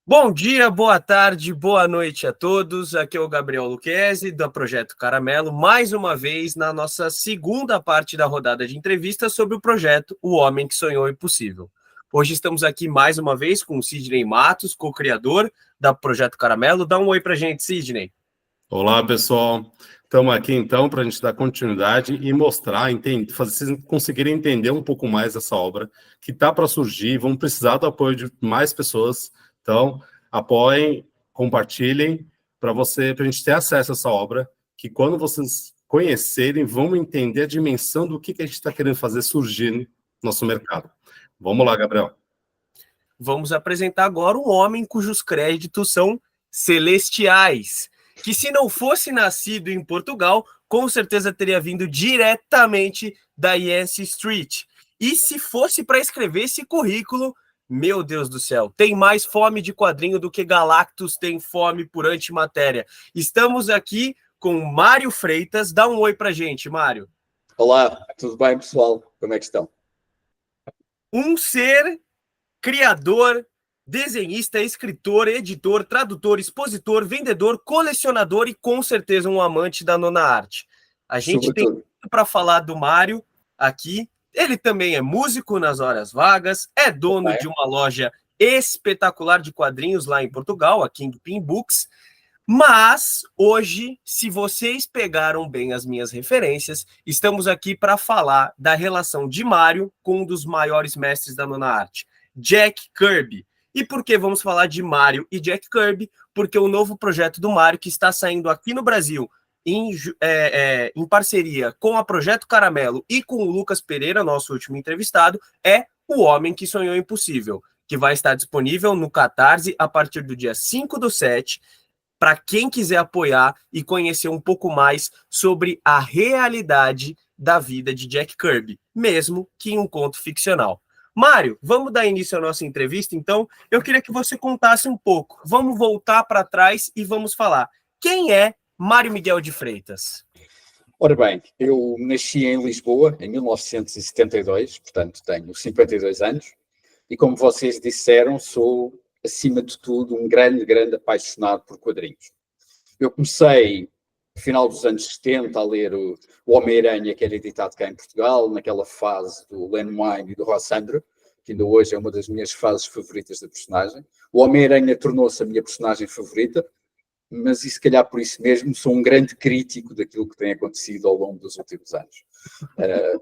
Bom dia, boa tarde, boa noite a todos. Aqui é o Gabriel Luquezzi, do Projeto Caramelo, mais uma vez na nossa segunda parte da rodada de entrevistas sobre o projeto O Homem que Sonhou o Impossível. Hoje estamos aqui mais uma vez com o Sidney Matos, co-criador da Projeto Caramelo. Dá um oi pra gente, Sidney. Olá, pessoal. Estamos aqui, então, para a gente dar continuidade e mostrar, fazer vocês conseguirem entender um pouco mais dessa obra que está para surgir. Vamos precisar do apoio de mais pessoas. Então, apoiem, compartilhem, para a gente ter acesso a essa obra, que quando vocês conhecerem, vão entender a dimensão do que a gente está querendo fazer surgir no nosso mercado. Vamos lá, Gabriel. Vamos apresentar agora um homem cujos créditos são celestiais, que se não fosse nascido em Portugal, com certeza teria vindo diretamente da Yancey Street. E se fosse para escrever esse currículo, meu Deus do céu, tem mais fome de quadrinho do que Galactus tem fome por antimatéria. Estamos aqui com Mário Freitas. Dá um oi pra gente, Mário. Olá, tudo bem, pessoal? Como é que estão? Um ser criador, desenhista, escritor, editor, tradutor, expositor, vendedor, colecionador e com certeza um amante da nona arte. A gente tem tudo para falar do Mário aqui. Ele também é músico nas horas vagas, é dono de uma loja espetacular de quadrinhos lá em Portugal, a Kingpin Books. Mas hoje, se vocês pegaram bem as minhas referências, estamos aqui para falar da relação de Mário com um dos maiores mestres da nona arte, Jack Kirby. E por que vamos falar de Mário e Jack Kirby? Porque o novo projeto do Mário, que está saindo aqui no Brasil em parceria com a Projeto Caramelo e com o Lucas Pereira, nosso último entrevistado, é O Homem que Sonhou o Impossível, que vai estar disponível no Catarse a partir do dia 5/7, para quem quiser apoiar e conhecer um pouco mais sobre a realidade da vida de Jack Kirby, mesmo que em um conto ficcional. Mário, vamos dar início à nossa entrevista, então. Eu queria que você contasse um pouco. Vamos voltar para trás e vamos falar. Quem é Mário Miguel de Freitas? Ora bem, eu nasci em Lisboa em 1972, portanto tenho 52 anos, e como vocês disseram, sou, acima de tudo, um grande apaixonado por quadrinhos. Eu comecei, no final dos anos 70, a ler o Homem-Aranha, que era editado cá em Portugal, naquela fase do Len Wein e do Ross Andru, que ainda hoje é uma das minhas fases favoritas da personagem. O Homem-Aranha tornou-se a minha personagem favorita, mas, e se calhar por isso mesmo, sou um grande crítico daquilo que tem acontecido ao longo dos últimos anos.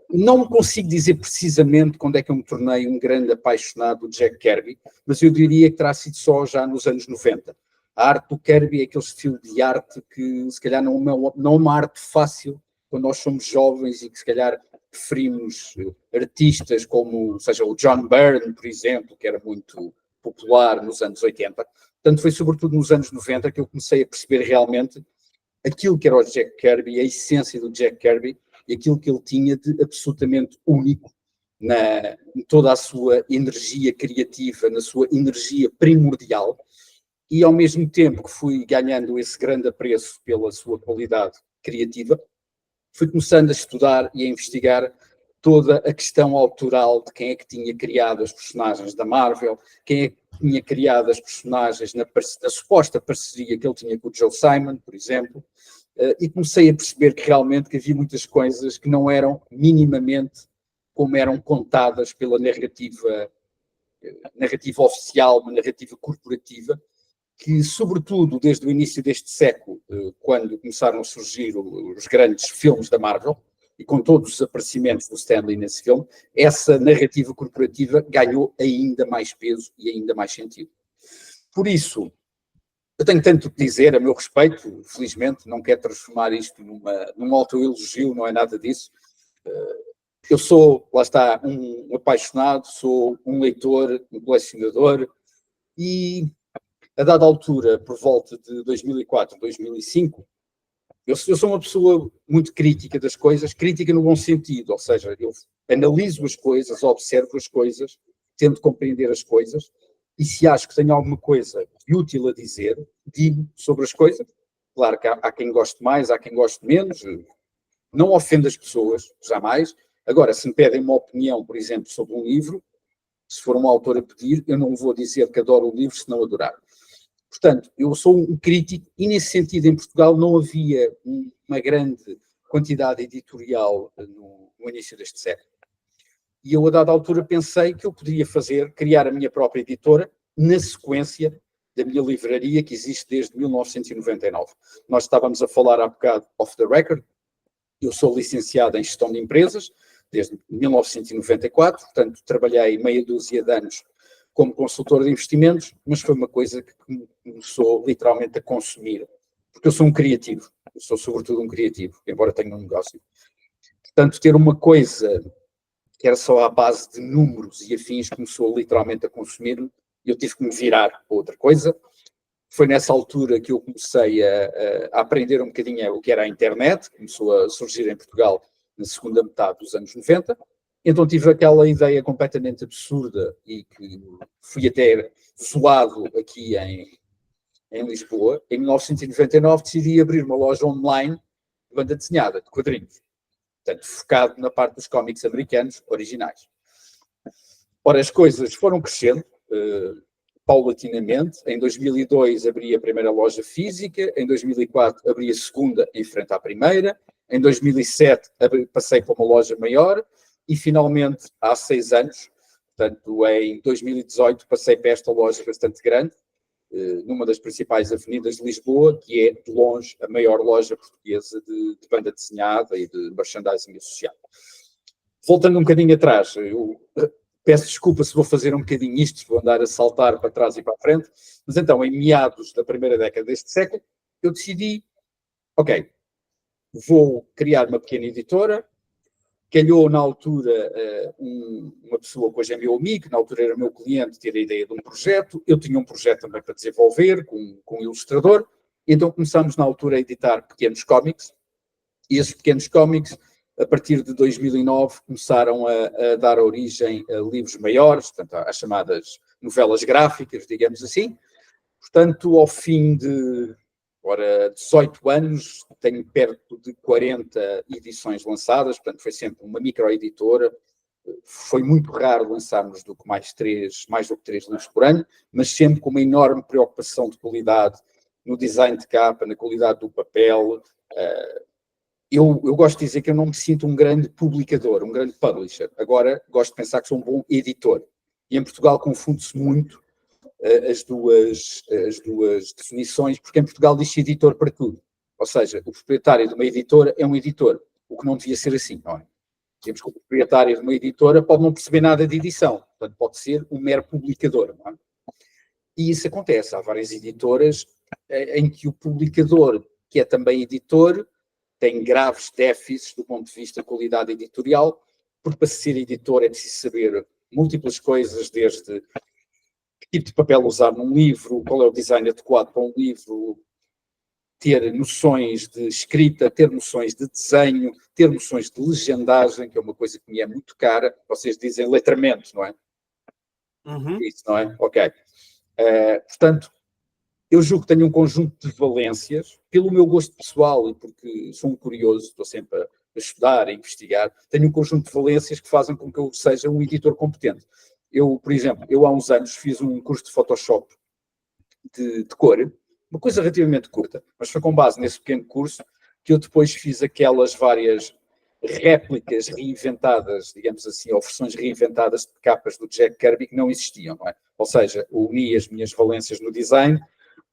Não consigo dizer precisamente quando é que eu me tornei um grande apaixonado de Jack Kirby, mas eu diria que terá sido só já nos anos 90. A arte do Kirby é aquele estilo de arte que, se calhar, não é uma arte fácil quando nós somos jovens e que, se calhar, preferimos artistas como, seja, o John Byrne, por exemplo, que era muito popular nos anos 80. Portanto, foi sobretudo nos anos 90 que eu comecei a perceber realmente aquilo que era o Jack Kirby, a essência do Jack Kirby e aquilo que ele tinha de absolutamente único em toda a sua energia criativa, na sua energia primordial, e ao mesmo tempo que fui ganhando esse grande apreço pela sua qualidade criativa, fui começando a estudar e a investigar toda a questão autoral de quem é que tinha criado as personagens da Marvel, quem é que tinha criado as personagens na suposta parceria que ele tinha com o Joe Simon, por exemplo, e comecei a perceber que realmente havia muitas coisas que não eram minimamente como eram contadas pela narrativa oficial, uma narrativa corporativa, que, sobretudo, desde o início deste século, quando começaram a surgir os grandes filmes da Marvel, e com todos os aparecimentos do Stan Lee nesse filme, essa narrativa corporativa ganhou ainda mais peso e ainda mais sentido. Por isso, eu tenho tanto que dizer a meu respeito, felizmente, não quero transformar isto num autoelogio, não é nada disso. Eu sou, lá está, um apaixonado, sou um leitor, um colecionador, e a dada altura, por volta de 2004, 2005, eu sou uma pessoa muito crítica das coisas, crítica no bom sentido, ou seja, eu analiso as coisas, observo as coisas, tento compreender as coisas, e se acho que tenho alguma coisa útil a dizer, digo sobre as coisas. Claro que há quem goste mais, há quem goste menos, não ofendo as pessoas, jamais. Agora, se me pedem uma opinião, por exemplo, sobre um livro, se for um autor a pedir, eu não vou dizer que adoro o livro se não adorar. Portanto, eu sou um crítico e, nesse sentido, em Portugal não havia uma grande quantidade editorial no início deste século. E eu, a dada altura, pensei que eu poderia criar a minha própria editora na sequência da minha livraria, que existe desde 1999. Nós estávamos a falar há bocado off the record. Eu sou licenciado em gestão de empresas desde 1994, portanto, trabalhei meia dúzia de anos como consultor de investimentos, mas foi uma coisa que começou literalmente a consumir, porque eu sou um criativo, eu sou sobretudo um criativo, embora tenha um negócio. Portanto, ter uma coisa que era só à base de números e afins começou literalmente a consumir-me, e eu tive que me virar para outra coisa. Foi nessa altura que eu comecei a aprender um bocadinho o que era a internet, começou a surgir em Portugal na segunda metade dos anos 90. Então tive aquela ideia completamente absurda e que fui até zoado aqui em Lisboa. Em 1999 decidi abrir uma loja online de banda desenhada, de quadrinhos. Portanto, focado na parte dos cómics americanos originais. Ora, as coisas foram crescendo paulatinamente. Em 2002 abri a primeira loja física, em 2004 abri a segunda em frente à primeira, em 2007 passei para uma loja maior e finalmente há 6 anos, portanto em 2018 passei para esta loja bastante grande, numa das principais avenidas de Lisboa, que é de longe a maior loja portuguesa de banda desenhada e de merchandising associado. Voltando um bocadinho atrás, eu peço desculpa se vou fazer um bocadinho isto, vou andar a saltar para trás e para a frente, mas então, em meados da primeira década deste século, eu decidi, ok, vou criar uma pequena editora. Calhou na altura uma pessoa que hoje é meu amigo, na altura era meu cliente, ter a ideia de um projeto. Eu tinha um projeto também para desenvolver com um ilustrador. Então começámos na altura a editar pequenos cómics. E esses pequenos cómics, a partir de 2009, começaram a dar origem a livros maiores, portanto, às chamadas novelas gráficas, digamos assim. Portanto, ao fim de 18 anos, tenho perto de 40 edições lançadas, portanto foi sempre uma microeditora. Foi muito raro lançarmos mais do que 3 livros por ano, mas sempre com uma enorme preocupação de qualidade no design de capa, na qualidade do papel. Eu gosto de dizer que eu não me sinto um grande publicador, um grande publisher. Agora, gosto de pensar que sou um bom editor. E em Portugal confunde-se muito as duas definições, porque em Portugal diz-se editor para tudo. Ou seja, o proprietário de uma editora é um editor, o que não devia ser assim, não é? Dizemos que o proprietário de uma editora pode não perceber nada de edição, portanto pode ser um mero publicador, não é? E isso acontece, há várias editoras em que o publicador, que é também editor, tem graves déficits do ponto de vista da qualidade editorial, porque para ser editor é preciso saber múltiplas coisas, desde que tipo de papel usar num livro, qual é o design adequado para um livro, ter noções de escrita, ter noções de desenho, ter noções de legendagem, que é uma coisa que me é muito cara. Vocês dizem letramento, não é? Uhum. Isso, não é? Ok. Portanto, eu julgo que tenho um conjunto de valências, pelo meu gosto pessoal e porque sou um curioso, estou sempre a estudar, a investigar, tenho um conjunto de valências que fazem com que eu seja um editor competente. Eu, por exemplo, há uns anos fiz um curso de Photoshop de cor, uma coisa relativamente curta, mas foi com base nesse pequeno curso que eu depois fiz aquelas várias réplicas reinventadas, digamos assim, ou versões reinventadas de capas do Jack Kirby que não existiam, não é? Ou seja, uni as minhas valências no design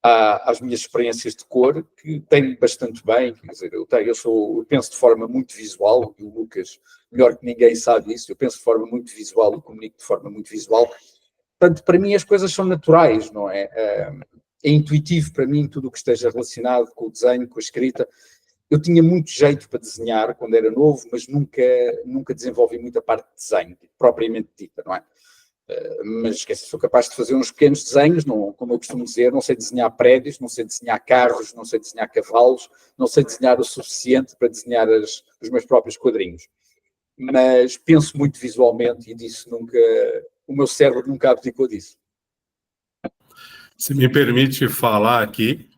às minhas experiências de cor, que tenho bastante bem, quer dizer, eu penso de forma muito visual, e o Lucas, melhor que ninguém sabe isso, eu penso de forma muito visual e comunico de forma muito visual. Portanto, para mim as coisas são naturais, não é? É intuitivo para mim tudo o que esteja relacionado com o desenho, com a escrita. Eu tinha muito jeito para desenhar quando era novo, mas nunca desenvolvi muita parte de desenho, propriamente dita, não é? Mas esquece, sou capaz de fazer uns pequenos desenhos, não, como eu costumo dizer, não sei desenhar prédios, não sei desenhar carros, não sei desenhar cavalos, não sei desenhar o suficiente para desenhar os meus próprios quadrinhos. Mas penso muito visualmente e disso o meu cérebro nunca abdicou disso. Se me permite falar aqui,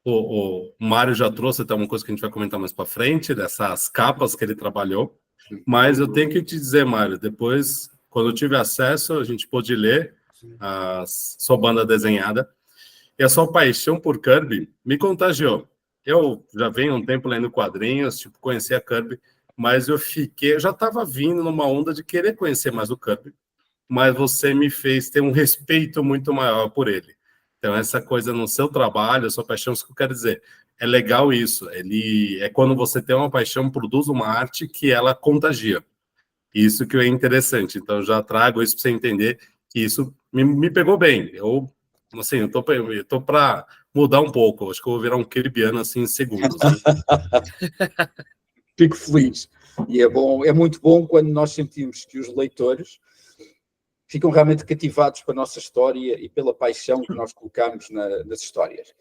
o Mário já trouxe até uma coisa que a gente vai comentar mais para frente, dessas capas que ele trabalhou, mas eu tenho que te dizer, Mário, depois, quando eu tive acesso, a gente pôde ler, a sua banda desenhada. E a sua paixão por Kirby me contagiou. Eu já venho um tempo lendo quadrinhos, tipo, conheci a Kirby, mas eu já estava vindo numa onda de querer conhecer mais o Kirby, mas você me fez ter um respeito muito maior por ele. Então, essa coisa no seu trabalho, a sua paixão, isso que eu quero dizer, é legal isso. Ele é quando você tem uma paixão, produz uma arte que ela contagia. Isso que é interessante. Então, eu já trago isso para você entender que isso me pegou bem. Assim, eu tô para mudar um pouco. Acho que eu vou virar um kirbiano assim em segundos. Né? Fico feliz. E é muito bom quando nós sentimos que os leitores ficam realmente cativados pela nossa história e pela paixão que nós colocamos nas histórias.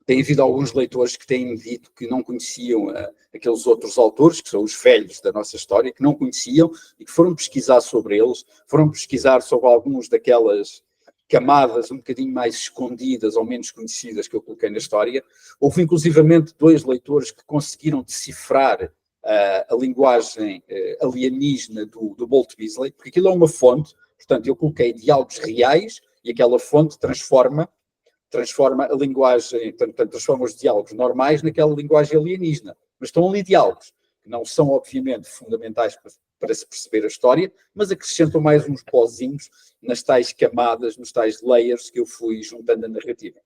Tem havido alguns leitores que têm dito que não conheciam aqueles outros autores, que são os velhos da nossa história, que não conheciam e que foram pesquisar sobre eles, foram pesquisar sobre alguns daquelas camadas um bocadinho mais escondidas ou menos conhecidas que eu coloquei na história. Houve inclusivamente 2 leitores que conseguiram decifrar a linguagem alienígena do Walt Disney, porque aquilo é uma fonte, portanto eu coloquei diálogos reais e aquela fonte transforma a linguagem, portanto, transforma os diálogos normais naquela linguagem alienígena. Mas estão ali diálogos que não são, obviamente, fundamentais para se perceber a história, mas acrescentam mais uns pozinhos nas tais camadas, nos tais layers que eu fui juntando a narrativa.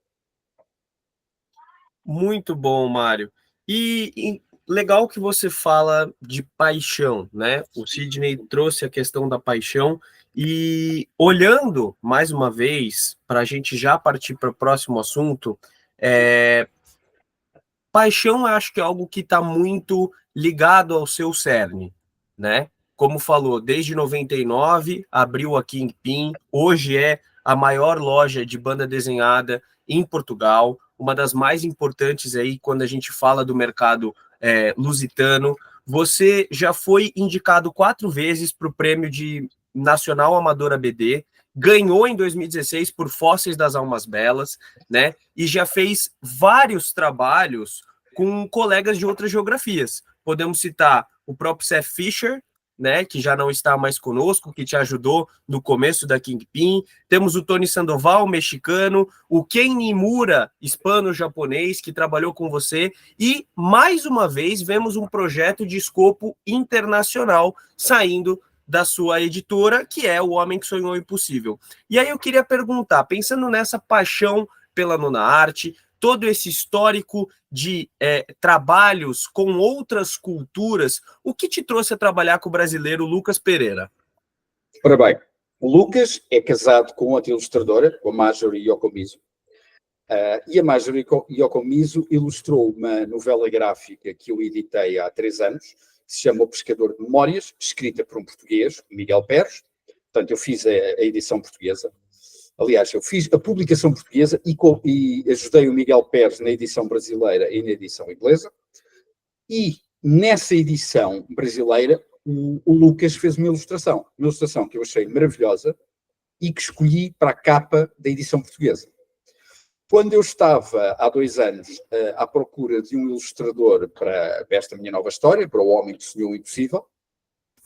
Muito bom, Mário. E legal que você fala de paixão, né? O Sidney trouxe a questão da paixão e olhando mais uma vez para a gente já partir para o próximo assunto, paixão acho que é algo que está muito ligado ao seu cerne, né? Como falou, desde 99 abriu a Kingpin, hoje é a maior loja de banda desenhada em Portugal, uma das mais importantes aí quando a gente fala do mercado lusitano. Você já foi indicado 4 vezes para o prêmio de Nacional Amadora BD, ganhou em 2016 por Fósseis das Almas Belas, né? E já fez vários trabalhos com colegas de outras geografias. Podemos citar o próprio Seth Fisher, né, que já não está mais conosco, que te ajudou no começo da Kingpin. Temos o Tony Sandoval, mexicano, o Ken Nimura, hispano-japonês, que trabalhou com você. E, mais uma vez, vemos um projeto de escopo internacional saindo da sua editora, que é O Homem que Sonhou o Impossível. E aí eu queria perguntar, pensando nessa paixão pela nona arte, todo esse histórico de trabalhos com outras culturas, o que te trouxe a trabalhar com o brasileiro Lucas Pereira? Ora bem, o Lucas é casado com outra ilustradora, com a Marjorie Yokomizo, e a Marjorie Yokomizo ilustrou uma novela gráfica que eu editei há 3 anos, que se chama O Pescador de Memórias, escrita por um português, Miguel Pérez. Portanto, eu fiz a edição portuguesa. Aliás, eu fiz a publicação portuguesa e ajudei o Miguel Pérez na edição brasileira e na edição inglesa. E nessa edição brasileira, o Lucas fez uma ilustração que eu achei maravilhosa e que escolhi para a capa da edição portuguesa. Quando eu estava, há 2 anos, à procura de um ilustrador para esta minha nova história, para O Homem que Sonhou o Impossível,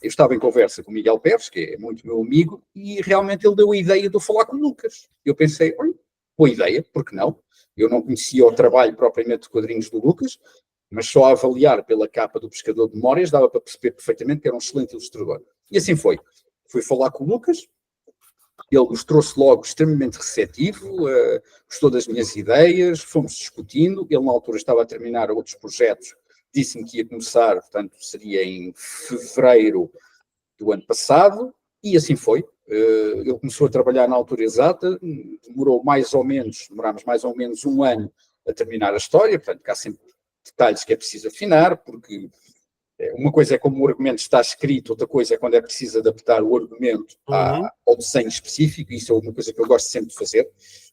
eu estava em conversa com o Miguel Pérez, que é muito meu amigo, e realmente ele deu a ideia de eu falar com o Lucas. Eu pensei, olha, boa ideia, por que não? Eu não conhecia o trabalho propriamente de quadrinhos do Lucas, mas só a avaliar pela capa do Pescador de Memórias dava para perceber perfeitamente que era um excelente ilustrador. E assim foi. Fui falar com o Lucas, ele mostrou-se logo extremamente receptivo, gostou das minhas ideias, fomos discutindo. Ele, na altura, estava a terminar outros projetos, disse-me que ia começar, portanto, seria em fevereiro do ano passado, e assim foi. Ele começou a trabalhar na altura exata, demorámos mais ou menos 1 ano a terminar a história, portanto, há sempre detalhes que é preciso afinar, porque uma coisa é como o argumento está escrito, outra coisa é quando é preciso adaptar o argumento ao desenho específico, e isso é uma coisa que eu gosto sempre de fazer.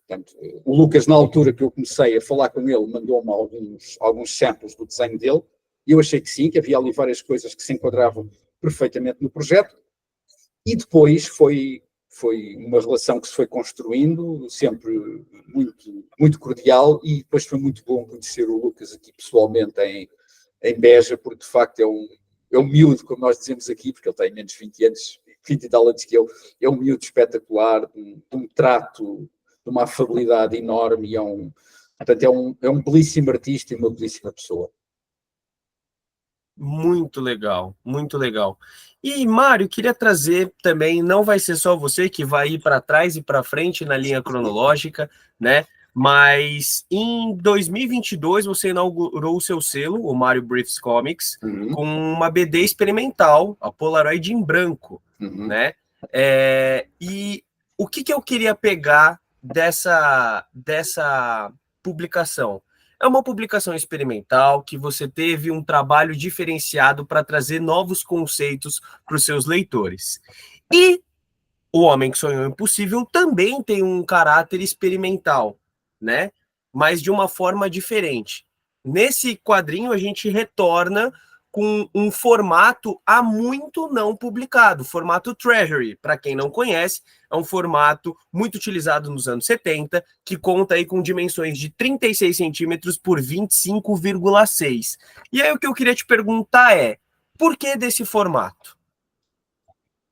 Portanto, o Lucas, na altura que eu comecei a falar com ele, mandou-me alguns samples do desenho dele, e eu achei que sim, que havia ali várias coisas que se enquadravam perfeitamente no projeto, e depois foi uma relação que se foi construindo, sempre muito, muito cordial, e depois foi muito bom conhecer o Lucas aqui pessoalmente em Beja, porque de facto é um miúdo, como nós dizemos aqui, porque ele tem menos de 20 anos, 20 e tal anos que eu. É um miúdo espetacular, de um trato, de uma afabilidade enorme, e portanto, é um belíssimo artista e uma belíssima pessoa. Muito legal, muito legal. E, Mário, queria trazer também, não vai ser só você que vai ir para trás e para frente na linha cronológica, né? Mas em 2022 você inaugurou o seu selo, o Mário Briefs Comics, com uma BD experimental, a Polaroid em branco, né? E o que eu queria pegar dessa publicação? É uma publicação experimental que você teve um trabalho diferenciado para trazer novos conceitos para os seus leitores. E O Homem que Sonhou o Impossível também tem um caráter experimental, né? Mas de uma forma diferente. Nesse quadrinho, a gente retorna com um formato há muito não publicado, formato Treasury. Para quem não conhece, é um formato muito utilizado nos anos 70, que conta aí com dimensões de 36 centímetros por 25,6. E aí o que eu queria te perguntar é, por que desse formato?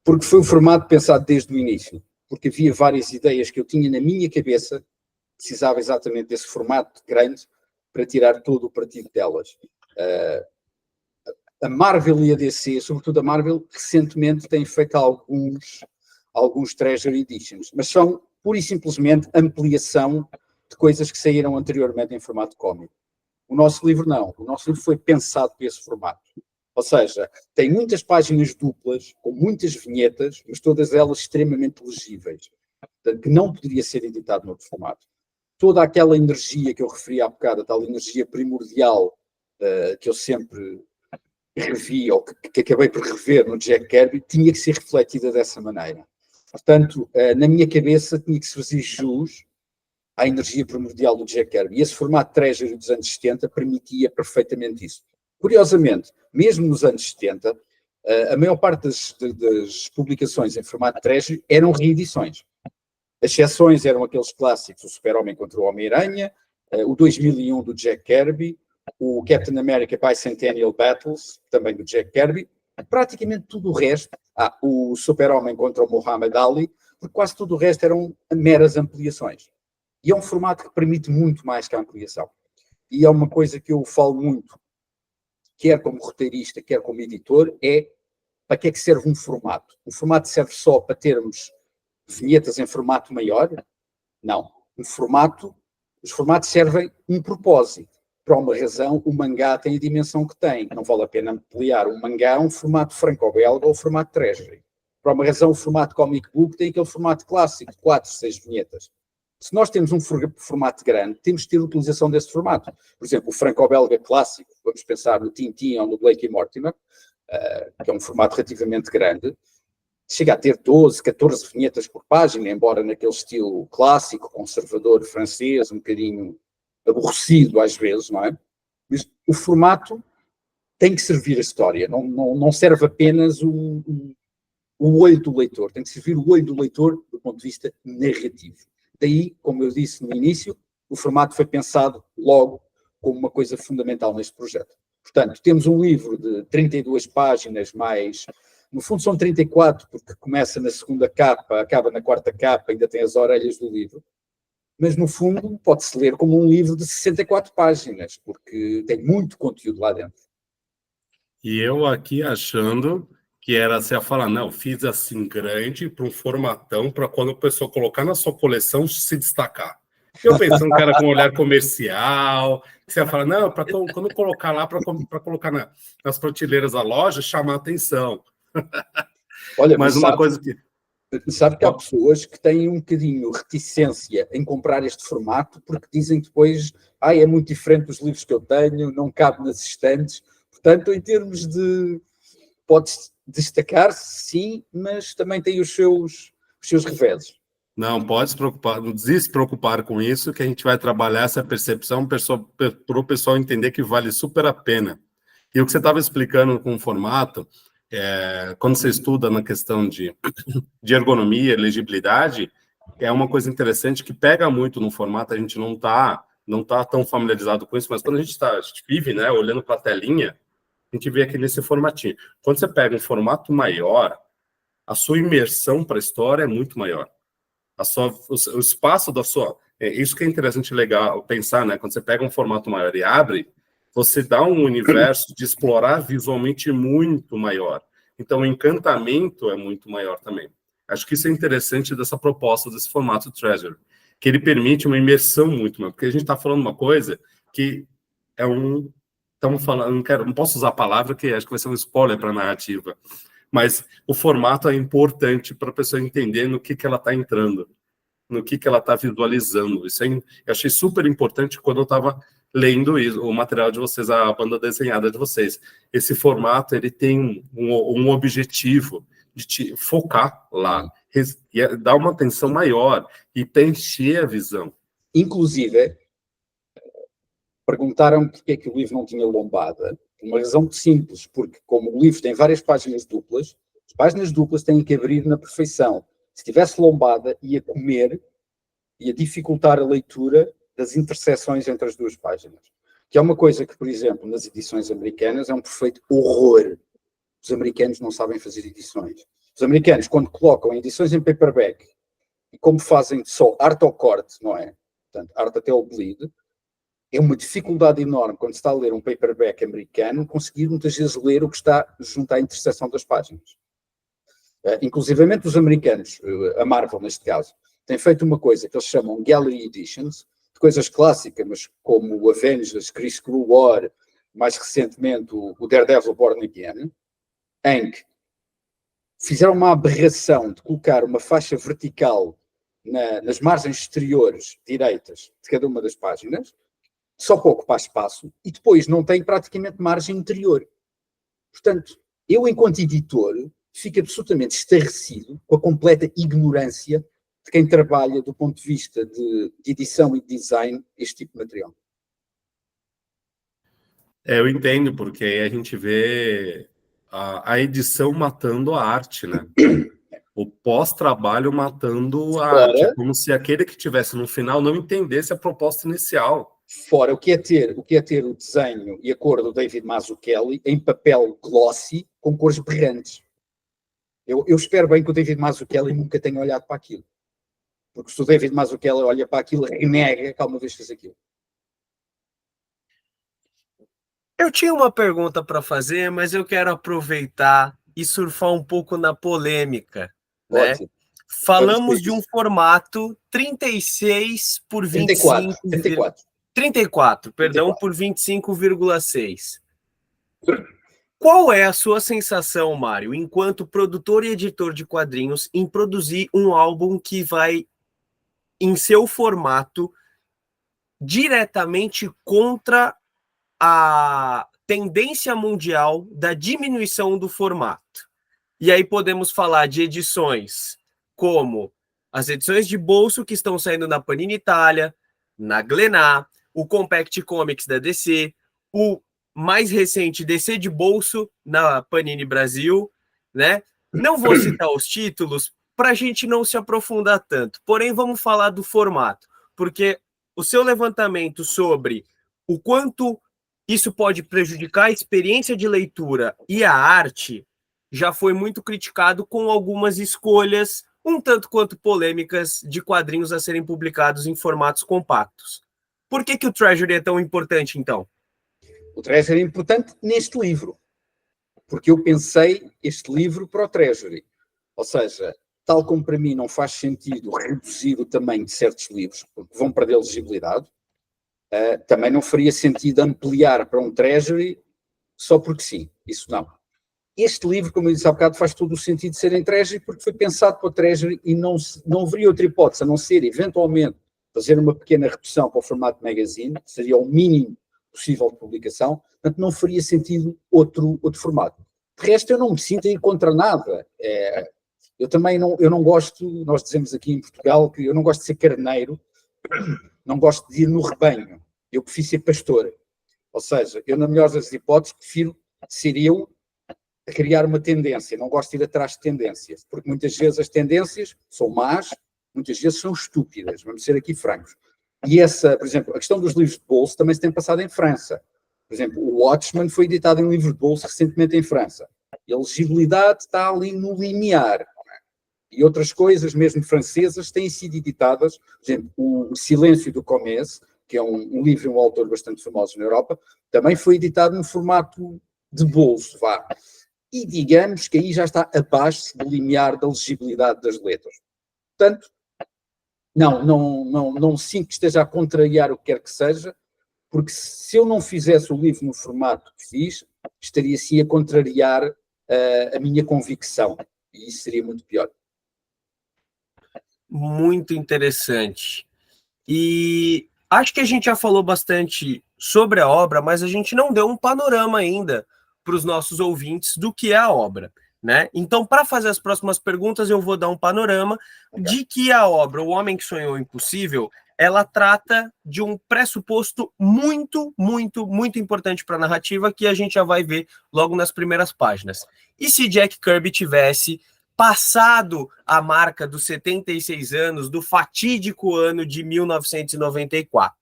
Porque foi um formato pensado desde o início, porque havia várias ideias que eu tinha na minha cabeça, precisava exatamente desse formato grande para tirar todo o partido delas. A Marvel e a DC, sobretudo a Marvel, recentemente têm feito alguns Treasury Editions, mas são pura e simplesmente ampliação de coisas que saíram anteriormente em formato cómic. O nosso livro não. O nosso livro foi pensado para esse formato. Ou seja, tem muitas páginas duplas, com muitas vinhetas, mas todas elas extremamente legíveis, que não poderia ser editado noutro formato. Toda aquela energia que eu referi há bocado, a tal energia primordial que eu sempre revi, ou que acabei por rever no Jack Kirby, tinha que ser refletida dessa maneira. Portanto, na minha cabeça tinha que se fazer jus à energia primordial do Jack Kirby. E esse formato Treasury dos anos 70 permitia perfeitamente isso. Curiosamente, mesmo nos anos 70, a maior parte das publicações em formato Treasury eram reedições. As exceções eram aqueles clássicos, o Super-Homem contra o Homem-Aranha, o 2001 do Jack Kirby, o Captain America Bicentennial Battles, também do Jack Kirby, praticamente tudo o resto, o Super-Homem contra o Muhammad Ali, porque quase tudo o resto eram meras ampliações. E é um formato que permite muito mais que a ampliação. E é uma coisa que eu falo muito, quer como roteirista, quer como editor, é para que é que serve um formato? Um formato serve só para termos vinhetas em formato maior? Não. Os formatos servem um propósito. Por uma razão, o mangá tem a dimensão que tem. Não vale a pena ampliar um mangá a um formato franco-belga ou formato Treasury. Por uma razão, o formato comic book tem aquele formato clássico, de 4, 6 vinhetas. Se nós temos um formato grande, temos de ter utilização desse formato. Por exemplo, o franco-belga clássico, vamos pensar no Tintin ou no Blake e Mortimer, que é um formato relativamente grande, chega a ter 12, 14 vinhetas por página, embora naquele estilo clássico, conservador, francês, um bocadinho aborrecido às vezes, não é? Mas o formato tem que servir a história, não serve apenas o olho do leitor, tem que servir o olho do leitor do ponto de vista narrativo. Daí, como eu disse no início, o formato foi pensado logo como uma coisa fundamental neste projeto. Portanto, temos um livro de 32 páginas, mais, no fundo são 34, porque começa na segunda capa, acaba na quarta capa, ainda tem as orelhas do livro, mas no fundo pode-se ler como um livro de 64 páginas, porque tem muito conteúdo lá dentro. E eu aqui achando que era você ia falar, não, fiz assim grande para um formatão para quando a pessoa colocar na sua coleção se destacar. Eu pensando que era com um olhar comercial, que você ia falar, não, para quando colocar lá, para colocar nas prateleiras da loja, chamar a atenção. Olha, mas uma coisa que... Sabe que há pessoas que têm um bocadinho reticência em comprar este formato porque dizem depois, é muito diferente dos livros que eu tenho, não cabe nas estantes. Portanto, em termos de... Pode destacar-se, sim, mas também tem os seus reveses. Não, pode se preocupar, não se preocupar com isso, que a gente vai trabalhar essa percepção para o pessoal entender que vale super a pena. E o que você estava explicando com o formato, quando você estuda na questão de ergonomia, legibilidade, é uma coisa interessante que pega muito no formato, a gente não tá tão familiarizado com isso, mas quando a gente vive, né, olhando para a telinha, a gente vê aqui nesse formatinho. Quando você pega um formato maior, a sua imersão para a história é muito maior. O espaço da sua... isso que é interessante e legal pensar, né? Quando você pega um formato maior e abre, você dá um universo de explorar visualmente muito maior. Então, o encantamento é muito maior também. Acho que isso é interessante dessa proposta, desse formato Treasure, que ele permite uma imersão muito maior. Porque a gente está falando uma coisa que é um... Estamos falando... Não posso usar a palavra, que acho que vai ser um spoiler para a narrativa. Mas o formato é importante para a pessoa entender no que ela está entrando, no que ela está visualizando. Isso eu achei super importante quando eu estava lendo o material de vocês, a banda desenhada de vocês. Esse formato, ele tem um objetivo de te focar lá, e dar uma atenção maior e preencher a visão. Inclusive, perguntaram porque é que o livro não tinha lombada. Uma razão muito simples, porque como o livro tem várias páginas duplas, as páginas duplas têm que abrir na perfeição. Se tivesse lombada, ia comer, ia dificultar a leitura das interseções entre as duas páginas. Que é uma coisa que, por exemplo, nas edições americanas é um perfeito horror. Os americanos não sabem fazer edições. Os americanos, quando colocam edições em paperback, e como fazem só arte ao corte, não é? Portanto, arte até ao bleed, é uma dificuldade enorme quando se está a ler um paperback americano conseguir muitas vezes ler o que está junto à interseção das páginas. Inclusivamente os americanos, a Marvel neste caso, tem feito uma coisa que eles chamam Gallery Editions, de coisas clássicas, mas como o Avengers, Chris Crew War, mais recentemente o Daredevil Born Again, em que fizeram uma aberração de colocar uma faixa vertical nas margens exteriores direitas de cada uma das páginas, só para ocupar espaço, e depois não tem praticamente margem interior. Portanto, eu, enquanto editor, fico absolutamente estarrecido com a completa ignorância de quem trabalha do ponto de vista de edição e de design este tipo de material. Eu entendo, porque aí a gente vê a edição matando a arte, né? O pós-trabalho matando a arte. É como se aquele que estivesse no final não entendesse a proposta inicial. Fora o que é ter o desenho e a cor do David Mazzucchelli em papel glossy com cores berrantes. Eu espero bem que o David Mazzucchelli nunca tenha olhado para aquilo. Porque se o David Mazzucchelli olha para aquilo, renega que alguma vez fez aquilo. Eu tinha uma pergunta para fazer, mas eu quero aproveitar e surfar um pouco na polêmica, né? Ótimo. Falamos de um formato 36 por 25... 34, perdão, por 25,6. Qual é a sua sensação, Mário, enquanto produtor e editor de quadrinhos, em produzir um álbum que vai, em seu formato, diretamente contra a tendência mundial da diminuição do formato? E aí podemos falar de edições como as edições de bolso que estão saindo na Panini Itália, na Glénat, o Compact Comics da DC, o mais recente DC de bolso na Panini Brasil, né? Não vou citar os títulos para a gente não se aprofundar tanto, porém vamos falar do formato, porque o seu levantamento sobre o quanto isso pode prejudicar a experiência de leitura e a arte já foi muito criticado com algumas escolhas um tanto quanto polêmicas de quadrinhos a serem publicados em formatos compactos. Por que o Treasury é tão importante, então? O Treasury é importante neste livro, porque eu pensei este livro para o Treasury. Ou seja, tal como para mim não faz sentido reduzir o tamanho de certos livros, porque vão perder legibilidade, também não faria sentido ampliar para um Treasury só porque sim. Isso não. Este livro, como eu disse há bocado, faz todo o sentido de ser em Treasury, porque foi pensado para o Treasury e não haveria outra hipótese, a não ser, eventualmente, fazer uma pequena redução para o formato magazine, que seria o mínimo possível de publicação, portanto não faria sentido outro formato. De resto, eu não me sinto a ir contra nada. Eu também não gosto, nós dizemos aqui em Portugal, que eu não gosto de ser carneiro, não gosto de ir no rebanho, eu prefiro ser pastor. Ou seja, eu, na melhor das hipóteses, prefiro ser eu a criar uma tendência, não gosto de ir atrás de tendências, porque muitas vezes as tendências são más, muitas vezes são estúpidas, vamos ser aqui francos. E essa, por exemplo, a questão dos livros de bolso também se tem passado em França. Por exemplo, o Watchmen foi editado em livro de bolso recentemente em França. E a legibilidade está ali no limiar. e outras coisas, mesmo francesas, têm sido editadas. Por exemplo, o Silêncio do Comès, que é um livro e um autor bastante famoso na Europa, também foi editado num formato de bolso, vá. E digamos que aí já está abaixo do limiar da legibilidade das letras. Portanto, não sinto que esteja a contrariar o que quer que seja, porque se eu não fizesse o livro no formato que fiz, estaria sim a contrariar a minha convicção, e isso seria muito pior. Muito interessante. E acho que a gente já falou bastante sobre a obra, mas a gente não deu um panorama ainda para os nossos ouvintes do que é a obra, né? Então, para fazer as próximas perguntas, eu vou dar um panorama de que a obra O Homem que Sonhou o Impossível, ela trata de um pressuposto muito, muito, muito importante para a narrativa, que a gente já vai ver logo nas primeiras páginas. E se Jack Kirby tivesse passado a marca dos 76 anos do fatídico ano de 1994,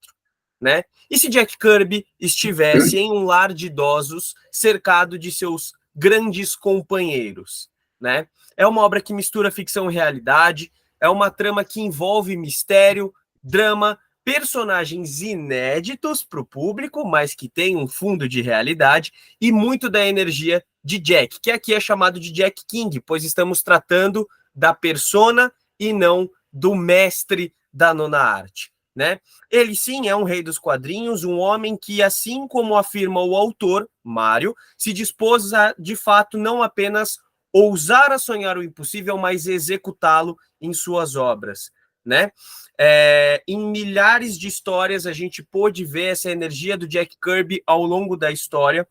né? E se Jack Kirby estivesse em um lar de idosos cercado de seus grandes companheiros, né? É uma obra que mistura ficção e realidade, é uma trama que envolve mistério, drama, personagens inéditos para o público, mas que tem um fundo de realidade e muito da energia de Jack, que aqui é chamado de Jack King, pois estamos tratando da persona e não do mestre da nona arte, né? Ele sim é um rei dos quadrinhos, um homem que, assim como afirma o autor, Mário, se dispôs a, de fato, não apenas ousar a sonhar o impossível, mas executá-lo em suas obras, né? Em milhares de histórias a gente pôde ver essa energia do Jack Kirby ao longo da história,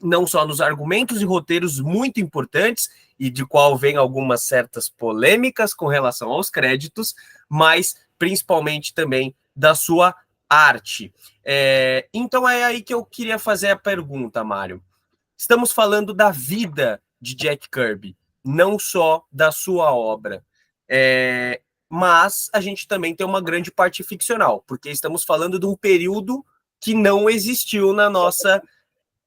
não só nos argumentos e roteiros muito importantes, e de qual vem algumas certas polêmicas com relação aos créditos, mas principalmente também da sua arte. Então é aí que eu queria fazer a pergunta, Mário. Estamos falando da vida de Jack Kirby, não só da sua obra. Mas a gente também tem uma grande parte ficcional, porque estamos falando de um período que não existiu na nossa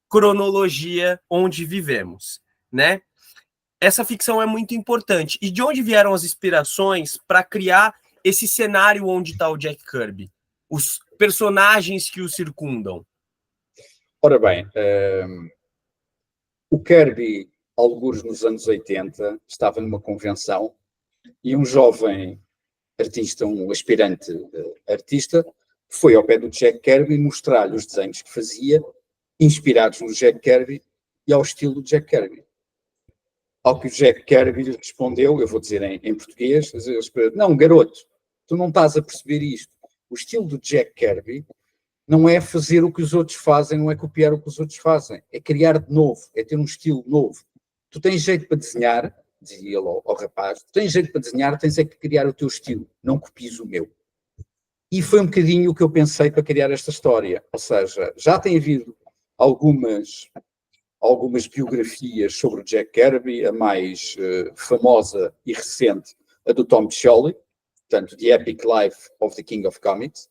cronologia onde vivemos, né? Essa ficção é muito importante. E de onde vieram as inspirações para criar esse cenário onde está o Jack Kirby? Os personagens que o circundam. Ora bem, o Kirby, alguns nos anos 80, estava numa convenção e um jovem artista, um aspirante artista, foi ao pé do Jack Kirby mostrar-lhe os desenhos que fazia, inspirados no Jack Kirby e ao estilo do Jack Kirby. Ao que o Jack Kirby lhe respondeu, eu vou dizer em português, não, garoto, tu não estás a perceber isto. O estilo do Jack Kirby não é fazer o que os outros fazem, não é copiar o que os outros fazem, é criar de novo, é ter um estilo novo. Tu tens jeito para desenhar, dizia ele ao rapaz, tu tens jeito para desenhar, tens é que criar o teu estilo, não copies o meu. E foi um bocadinho o que eu pensei para criar esta história, ou seja, já tem havido algumas biografias sobre o Jack Kirby, a mais famosa e recente, a do Tom Scioli, portanto, The Epic Life of the King of Comics.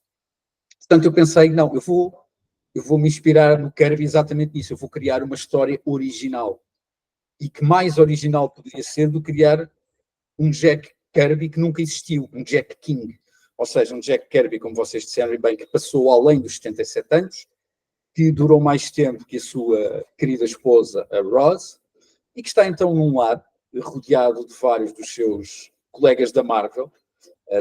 Portanto, eu pensei, não, eu vou me inspirar no Kirby exatamente nisso, eu vou criar uma história original. E que mais original poderia ser do que criar um Jack Kirby que nunca existiu, um Jack King. Ou seja, um Jack Kirby, como vocês disseram bem, que passou além dos 77 anos, que durou mais tempo que a sua querida esposa, a Roz, e que está então num lar, rodeado de vários dos seus colegas da Marvel,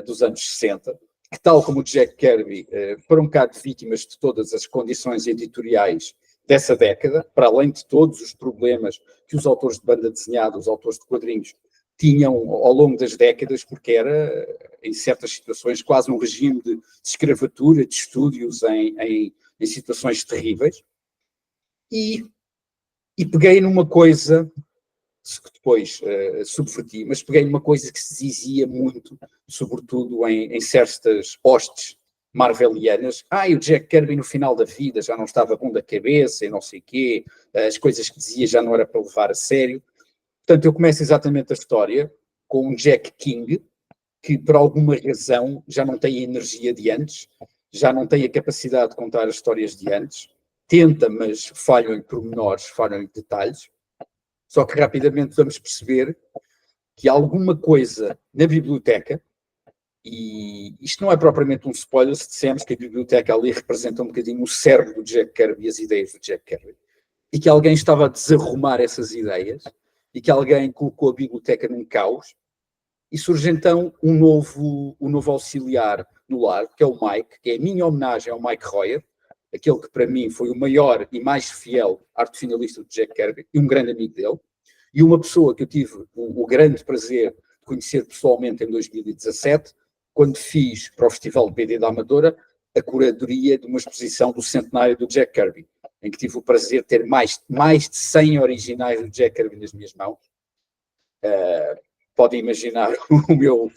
dos anos 60, que tal como o Jack Kirby, foram um bocado vítimas de todas as condições editoriais dessa década, para além de todos os problemas que os autores de banda desenhada, os autores de quadrinhos, tinham ao longo das décadas, porque era, em certas situações, quase um regime de escravatura, de estúdios em situações terríveis. E peguei numa coisa, que depois subverti, mas peguei numa coisa que se dizia muito, sobretudo em certas hostes marvelianas. O Jack Kirby no final da vida já não estava bom da cabeça e não sei o quê, as coisas que dizia já não era para levar a sério. Portanto, eu começo exatamente a história com um Jack King que, por alguma razão, já não tem a energia de antes, já não tem a capacidade de contar as histórias de antes, tenta, mas falham em pormenores, falham em detalhes. Só que rapidamente vamos perceber que alguma coisa na biblioteca, e isto não é propriamente um spoiler se dissermos que a biblioteca ali representa um bocadinho o cérebro do Jack Kirby, as ideias do Jack Kirby, e que alguém estava a desarrumar essas ideias, e que alguém colocou a biblioteca num caos, e surge então um novo auxiliar no lar, que é o Mike, que é a minha homenagem ao Mike Royer, aquele que para mim foi o maior e mais fiel arte finalista do Jack Kirby, e um grande amigo dele, e uma pessoa que eu tive o grande prazer de conhecer pessoalmente em 2017, quando fiz para o Festival de BD da Amadora a curadoria de uma exposição do centenário do Jack Kirby, em que tive o prazer de ter mais de 100 originais do Jack Kirby nas minhas mãos. Podem imaginar o meu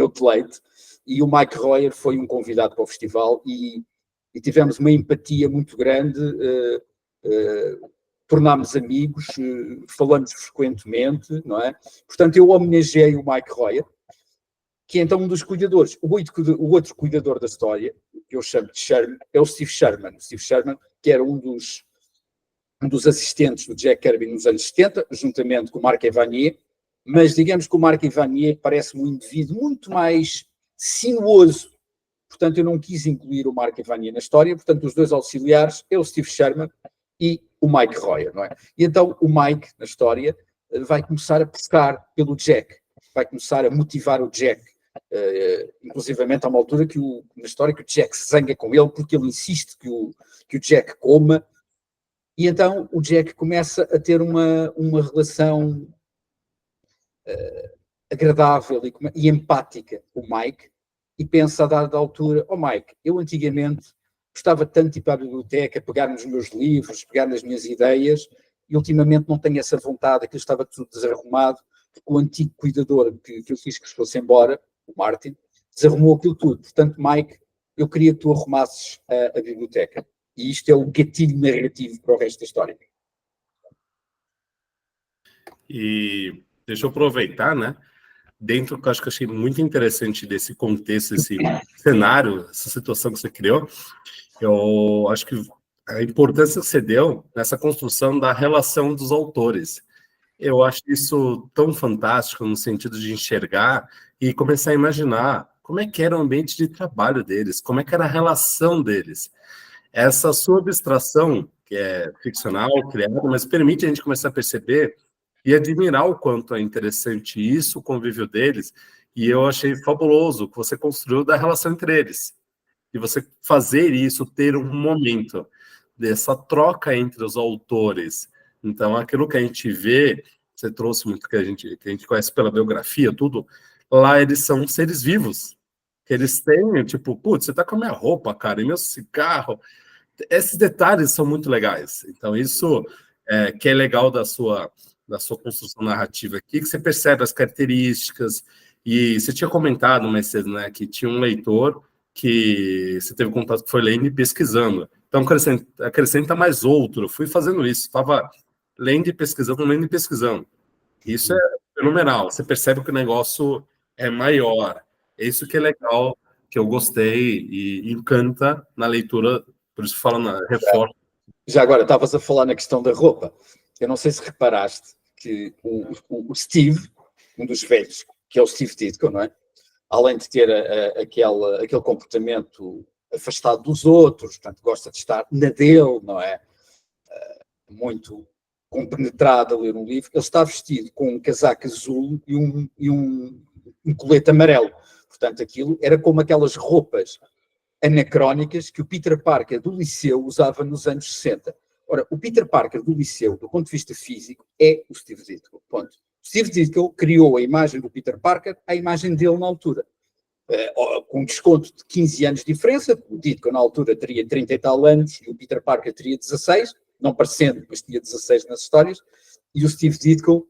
deleite. E o Mike Royer foi um convidado para o festival e tivemos uma empatia muito grande, tornámos amigos, falamos frequentemente, não é? Portanto, eu homenageei o Mike Royer, que é então um dos cuidadores. O outro cuidador da história, que eu chamo de Sherman, é o Steve Sherman. O Steve Sherman, que era um dos assistentes do Jack Kirby nos anos 70, juntamente com o Marc Evanier, mas digamos que o Marc Evanier parece-me um indivíduo muito mais sinuoso. Portanto, eu não quis incluir o Marc Evanier na história. Portanto, os dois auxiliares é o Steve Sherman e o Mike Royer, não é? E então o Mike, na história, vai começar a pescar pelo Jack, vai começar a motivar o Jack. Inclusivamente há uma altura na história que o Jack se zanga com ele porque ele insiste que o Jack coma, e então o Jack começa a ter uma relação agradável e empática com o Mike, e pensa a dada altura: oh Mike, eu antigamente gostava tanto de ir para a biblioteca, pegar nos meus livros, pegar nas minhas ideias, e ultimamente não tenho essa vontade, aquilo estava tudo desarrumado, porque o antigo cuidador que eu fiz que se fosse embora, o Martin, desarrumou aquilo tudo. Portanto, Mike, eu queria que tu arrumasses a biblioteca. E isto é o gatilho narrativo para o resto da história. E deixa eu aproveitar, né? Dentro que eu acho que eu achei muito interessante desse contexto, esse cenário, essa situação que você criou, eu acho que a importância que você deu nessa construção da relação dos autores. Eu acho isso tão fantástico no sentido de enxergar e começar a imaginar como é que era o ambiente de trabalho deles, como é que era a relação deles. Essa sua abstração, que é ficcional, criada, mas permite a gente começar a perceber e admirar o quanto é interessante isso, o convívio deles, e eu achei fabuloso o que você construiu da relação entre eles. E você fazer isso, ter um momento dessa troca entre os autores. Então, aquilo que a gente vê, você trouxe muito que a gente conhece pela biografia, tudo, lá eles são seres vivos. Que eles têm, tipo, putz, você tá com a minha roupa, cara, e meu cigarro. Esses detalhes são muito legais. Então, isso que é legal da sua construção narrativa aqui, que você percebe as características, e você tinha comentado mais cedo, né, que tinha um leitor que você teve contato que foi lendo e pesquisando. Então, acrescenta mais outro. Eu fui fazendo isso, estava lendo e pesquisando. Isso é fenomenal. Você percebe que o negócio é maior. É isso que é legal, que eu gostei e encanta na leitura, por isso falo na reforço. Já agora, estavas a falar na questão da roupa. Eu não sei se reparaste que o Steve, um dos velhos, que é o Steve Ditko, não é? Além de ter aquele comportamento afastado dos outros, portanto, gosta de estar na dele, não é? Muito compenetrado a ler um livro, ele está vestido com um casaco azul e um colete amarelo. Portanto, aquilo era como aquelas roupas anacrónicas que o Peter Parker do Liceu usava nos anos 60. Ora, o Peter Parker do Liceu, do ponto de vista físico, é o Steve Ditko. Ponto. Steve Ditko criou a imagem do Peter Parker, a imagem dele na altura. Com um desconto de 15 anos de diferença, o Ditko na altura teria 30 e tal anos e o Peter Parker teria 16, não parecendo, mas tinha 16 nas histórias, e o Steve Ditko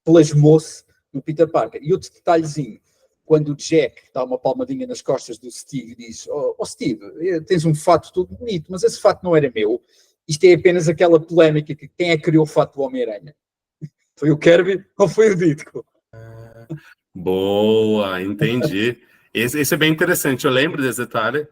plasmou-se no Peter Parker. E outro detalhezinho, quando o Jack dá uma palmadinha nas costas do Steve e diz: oh Steve, tens um fato todo bonito, mas esse fato não era meu. Isto é apenas aquela polémica que quem é que criou o fato do Homem-Aranha? Foi o Kirby ou foi o Ditko? Boa, entendi. Esse é bem interessante. Eu lembro desse detalhe,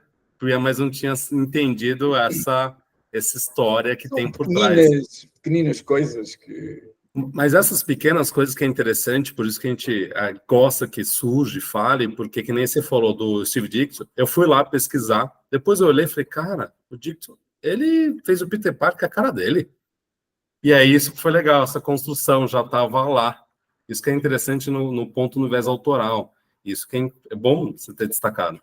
mas não tinha entendido essa história que São tem por trás. Pequeninas coisas que Mas essas pequenas coisas que é interessante, por isso que a gente gosta que surge, fale, porque que nem você falou do Steve Dixon, eu fui lá pesquisar, depois eu olhei e falei, cara, o Dixon, ele fez o Peter Parker com a cara dele. E aí isso que foi legal, essa construção já estava lá. Isso que é interessante no ponto no viés autoral. Isso que é bom você ter destacado.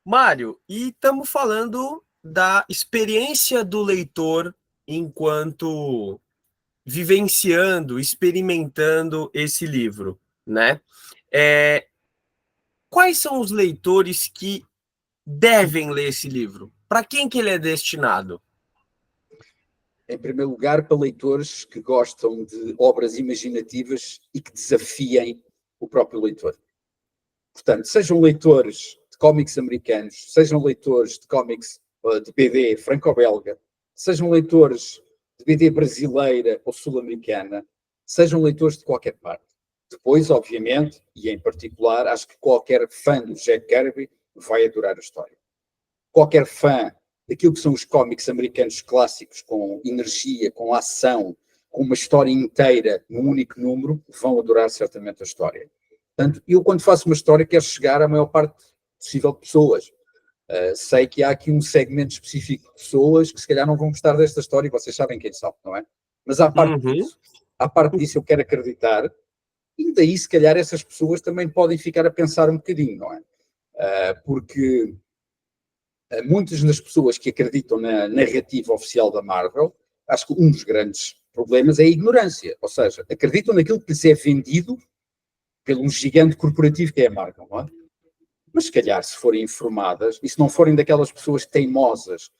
Mário, e estamos falando da experiência do leitor enquanto vivenciando, experimentando esse livro, né? Quais são os leitores que devem ler esse livro? Para quem que ele é destinado? Em primeiro lugar, para leitores que gostam de obras imaginativas e que desafiem o próprio leitor. Portanto, sejam leitores de cómics americanos, sejam leitores de cómics de BD franco-belga, sejam leitores de BD brasileira ou sul-americana, sejam leitores de qualquer parte. Depois, obviamente, e em particular, acho que qualquer fã do Jack Kirby vai adorar a história. Qualquer fã daquilo que são os cómics americanos clássicos, com energia, com ação, com uma história inteira num único número, vão adorar certamente a história. Portanto, eu quando faço uma história quero chegar à maior parte possível de pessoas. Sei que há aqui um segmento específico de pessoas que se calhar não vão gostar desta história e vocês sabem quem são, não é? Mas à parte disso eu quero acreditar e daí se calhar essas pessoas também podem ficar a pensar um bocadinho, não é? Porque muitas das pessoas que acreditam na narrativa oficial da Marvel, acho que um dos grandes problemas é a ignorância, ou seja, acreditam naquilo que lhes é vendido pelo gigante corporativo que é a Marvel, não é? Mas se calhar se forem informadas, e se não forem daquelas pessoas teimosas,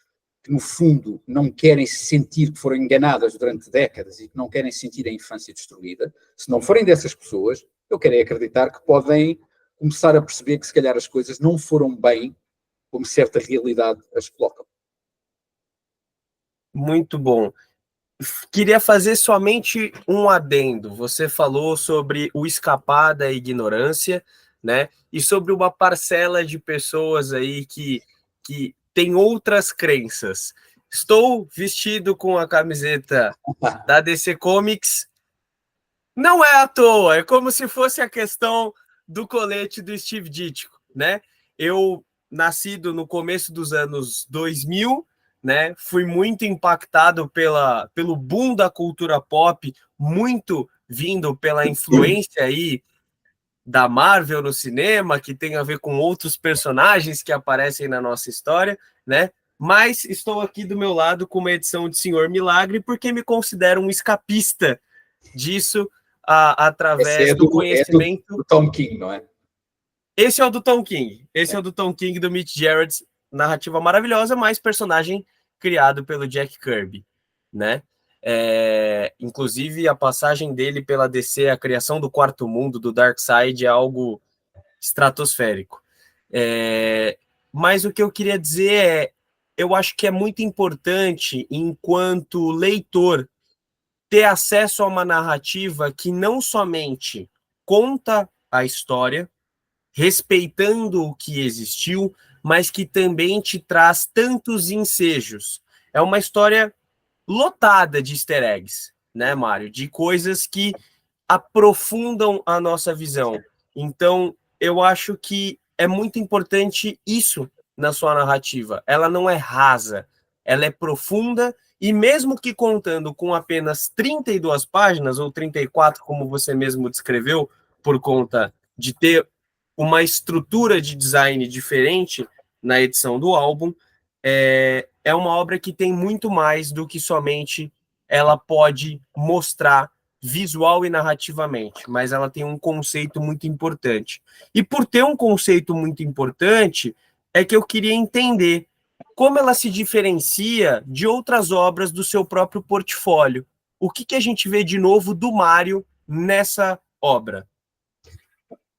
que no fundo não querem se sentir que foram enganadas durante décadas e que não querem sentir a infância destruída, se não forem dessas pessoas, eu quero acreditar que podem começar a perceber que se calhar as coisas não foram bem como certa realidade as colocam. Muito bom. Queria fazer somente um adendo. Você falou sobre o escapar da ignorância, né? E sobre uma parcela de pessoas aí que tem outras crenças. Estou vestido com a camiseta da DC Comics. Não é à toa, é como se fosse a questão do colete do Steve Ditko, né? Eu, nascido no começo dos anos 2000, né? Fui muito impactado pelo boom da cultura pop, muito vindo pela influência aí da Marvel no cinema, que tem a ver com outros personagens que aparecem na nossa história, né? Mas estou aqui do meu lado com uma edição de Senhor Milagre, porque me considero um escapista disso através do conhecimento. Do Tom King, não é? Esse é o do Tom King. Esse é o do Tom King, do Mitch Gerads, narrativa maravilhosa, mas personagem criado pelo Jack Kirby, né? Inclusive, a passagem dele pela DC, a criação do Quarto Mundo, do Darkseid, é algo estratosférico. Mas o que eu queria dizer é, eu acho que é muito importante, enquanto leitor, ter acesso a uma narrativa que não somente conta a história, respeitando o que existiu, mas que também te traz tantos ensejos. É uma história lotada de easter eggs, né, Mário? De coisas que aprofundam a nossa visão. Então, eu acho que é muito importante isso na sua narrativa. Ela não é rasa, ela é profunda e mesmo que contando com apenas 32 páginas ou 34, como você mesmo descreveu, por conta de ter uma estrutura de design diferente na edição do álbum, é uma obra que tem muito mais do que somente ela pode mostrar visual e narrativamente, mas ela tem um conceito muito importante. E por ter um conceito muito importante, é que eu queria entender como ela se diferencia de outras obras do seu próprio portfólio. O que a gente vê de novo do Mário nessa obra?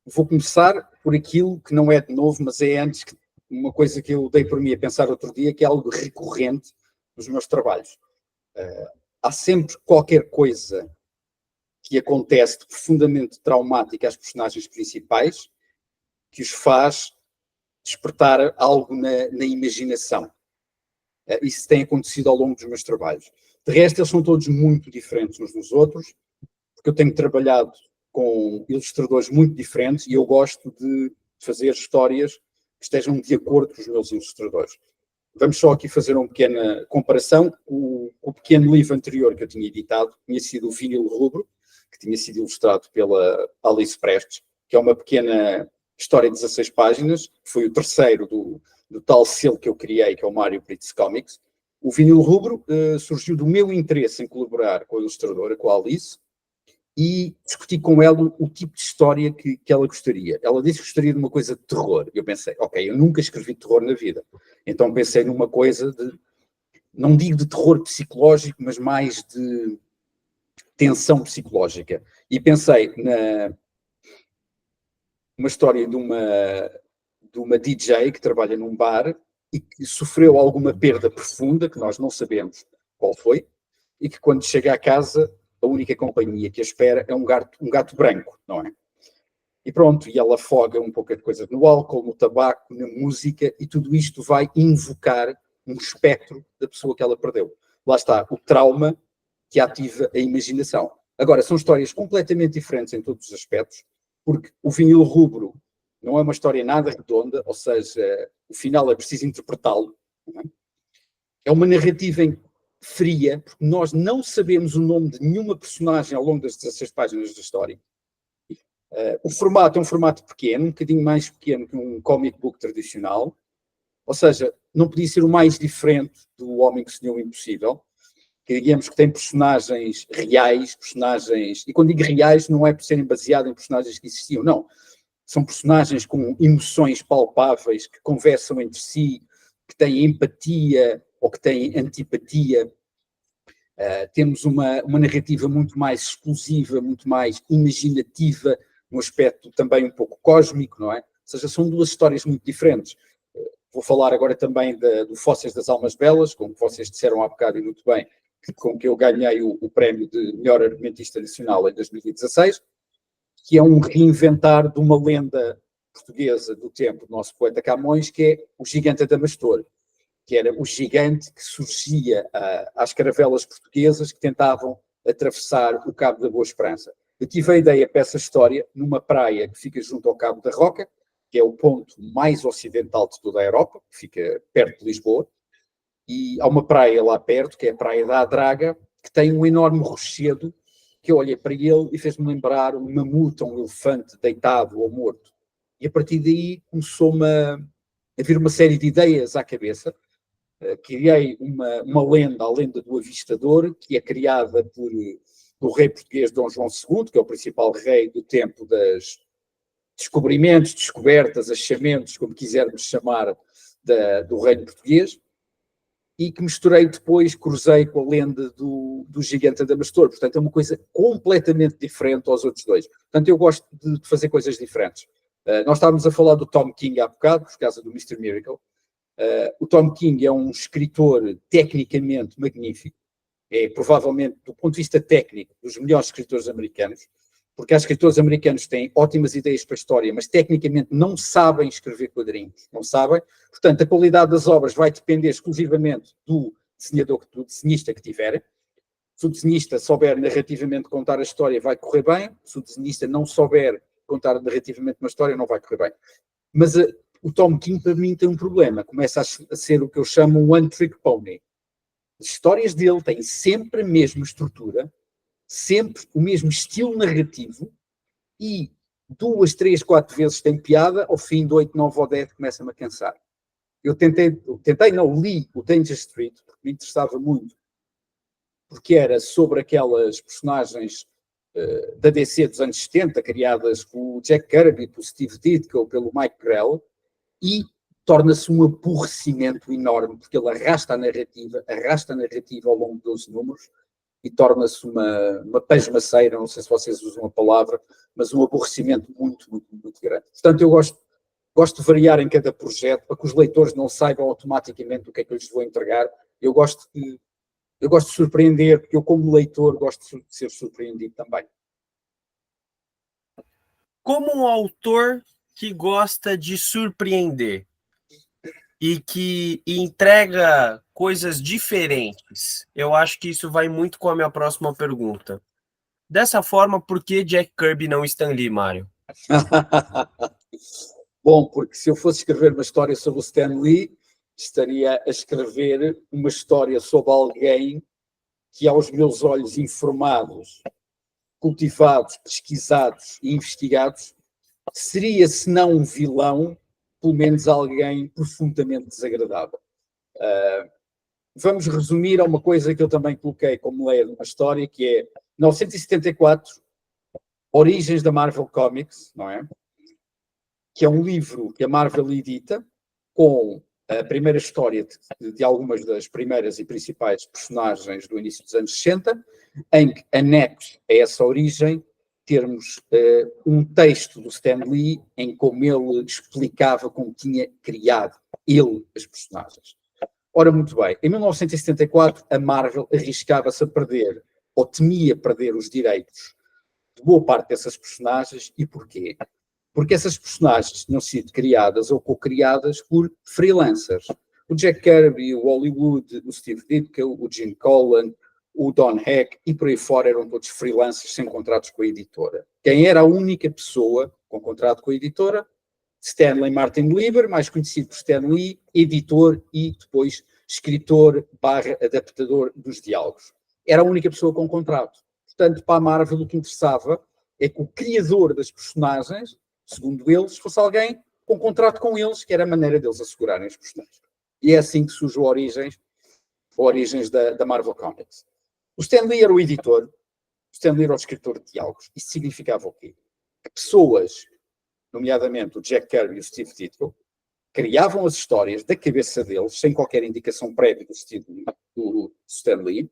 Vou começar por aquilo que não é de novo, mas é antes que uma coisa que eu dei por mim a pensar outro dia, que é algo recorrente nos meus trabalhos. Há sempre qualquer coisa que acontece de profundamente traumática às personagens principais que os faz despertar algo na imaginação. Isso tem acontecido ao longo dos meus trabalhos. De resto, eles são todos muito diferentes uns dos outros, porque eu tenho trabalhado com ilustradores muito diferentes e eu gosto de fazer histórias que estejam de acordo com os meus ilustradores. Vamos só aqui fazer uma pequena comparação. O pequeno livro anterior que eu tinha editado tinha sido o Vinil Rubro, que tinha sido ilustrado pela Alice Prestes, que é uma pequena história de 16 páginas, que foi o terceiro do tal selo que eu criei, que é o Mário Brits Comics. O Vinil Rubro surgiu do meu interesse em colaborar com a ilustradora, com a Alice, e discuti com ela o tipo de história que ela gostaria. Ela disse que gostaria de uma coisa de terror. Eu pensei, ok, eu nunca escrevi terror na vida. Então pensei numa coisa de, não digo de terror psicológico, mas mais de tensão psicológica. E pensei numa história de uma DJ que trabalha num bar e que sofreu alguma perda profunda, que nós não sabemos qual foi, e que quando chega à casa, a única companhia que a espera é um gato branco, não é? E pronto, e ela afoga um pouco de coisa no álcool, no tabaco, na música, e tudo isto vai invocar um espectro da pessoa que ela perdeu. Lá está, o trauma que ativa a imaginação. Agora, são histórias completamente diferentes em todos os aspectos, porque o Vinil Rubro não é uma história nada redonda, ou seja, o final é preciso interpretá-lo. É uma narrativa fria, porque nós não sabemos o nome de nenhuma personagem ao longo das 16 páginas da história. O formato é um formato pequeno, um bocadinho mais pequeno que um comic book tradicional, ou seja, não podia ser o mais diferente do Homem que Sonhou o Impossível, que digamos que tem personagens reais, personagens, e quando digo reais não é por serem baseados em personagens que existiam, não. São personagens com emoções palpáveis, que conversam entre si, que têm empatia ou que têm antipatia. Temos uma narrativa muito mais explosiva, muito mais imaginativa, num aspecto também um pouco cósmico, não é? Ou seja, são duas histórias muito diferentes. Vou falar agora também do Fósseis das Almas Belas, como vocês disseram há bocado e muito bem, com que eu ganhei o prémio de melhor argumentista nacional em 2016, que é um reinventar de uma lenda portuguesa do tempo do nosso poeta Camões, que é o Gigante Adamastor, que era o gigante que surgia às caravelas portuguesas que tentavam atravessar o Cabo da Boa Esperança. Eu tive a ideia para essa história numa praia que fica junto ao Cabo da Roca, que é o ponto mais ocidental de toda a Europa, que fica perto de Lisboa, e há uma praia lá perto, que é a Praia da Adraga, que tem um enorme rochedo, que eu olhei para ele e fez-me lembrar um mamute, um elefante deitado ou morto. E a partir daí começou-me a vir uma série de ideias à cabeça. Criei uma lenda, a lenda do Avistador, que é criada do rei português Dom João II, que é o principal rei do tempo dos descobrimentos, descobertas, achamentos, como quisermos chamar, do reino português, e que misturei depois, cruzei com a lenda do Gigante Adamastor. Portanto, é uma coisa completamente diferente aos outros dois. Portanto, eu gosto de fazer coisas diferentes. Nós estávamos a falar do Tom King há bocado, por causa do Mr. Miracle. O Tom King é um escritor tecnicamente magnífico, é provavelmente, do ponto de vista técnico, dos melhores escritores americanos, porque há escritores americanos que têm ótimas ideias para a história, mas tecnicamente não sabem escrever quadrinhos, não sabem. Portanto, a qualidade das obras vai depender exclusivamente do desenhista que tiverem. Se o desenhista souber narrativamente contar a história, vai correr bem. Se o desenhista não souber contar narrativamente uma história, não vai correr bem. Mas o Tom King, para mim, tem um problema. Começa a ser o que eu chamo um one-trick pony. As histórias dele têm sempre a mesma estrutura, sempre o mesmo estilo narrativo e 2, 3, 4 vezes tem piada, ao fim de 8, 9 ou 10 começa-me a cansar. Eu li o Danger Street, porque me interessava muito, porque era sobre aquelas personagens da DC dos anos 70, criadas pelo Jack Kirby, pelo Steve Ditko, pelo Mike Grell, e torna-se um aborrecimento enorme, porque ele arrasta a narrativa ao longo de 12 números, e torna-se uma pasmaceira, não sei se vocês usam a palavra, mas um aborrecimento muito, muito, muito grande. Portanto, eu gosto de variar em cada projeto, para que os leitores não saibam automaticamente o que é que eu lhes vou entregar. Eu gosto de surpreender, porque eu, como leitor, gosto de ser surpreendido também. Como um autor que gosta de surpreender, e que entrega coisas diferentes. Eu acho que isso vai muito com a minha próxima pergunta. Dessa forma, por que Jack Kirby não Stan Lee, Mário? Bom, porque se eu fosse escrever uma história sobre o Stan Lee, estaria a escrever uma história sobre alguém que, aos meus olhos informados, cultivados, pesquisados e investigados, seria, se não um vilão, pelo menos alguém profundamente desagradável. Vamos resumir a uma coisa que eu também coloquei como leia de uma história, que é 1974, Origens da Marvel Comics, não é? Que é um livro que a Marvel edita com a primeira história de algumas das primeiras e principais personagens do início dos anos 60, em que, anexo a essa origem, termos um texto do Stan Lee em como ele explicava como tinha criado ele as personagens. Ora, muito bem, em 1974 a Marvel arriscava-se a perder, ou temia perder os direitos de boa parte dessas personagens. E porquê? Porque essas personagens tinham sido criadas ou co-criadas por freelancers. O Jack Kirby, o Hollywood, o Steve Ditko, o Gene Colan, o Don Heck e por aí fora eram todos freelancers sem contratos com a editora. Quem era a única pessoa com contrato com a editora? Stanley Martin Lieber, mais conhecido por Stan Lee, editor e depois escritor / adaptador dos diálogos. Era a única pessoa com contrato. Portanto, para a Marvel o que interessava é que o criador das personagens, segundo eles, fosse alguém com contrato com eles, que era a maneira deles assegurarem os personagens. E é assim que surge Origens da Marvel Comics. O Stan Lee era o editor, o Stan Lee era o escritor de diálogos. Isso significava o quê? Que pessoas, nomeadamente o Jack Kirby e o Steve Ditko, criavam as histórias da cabeça deles, sem qualquer indicação prévia do Stan Lee.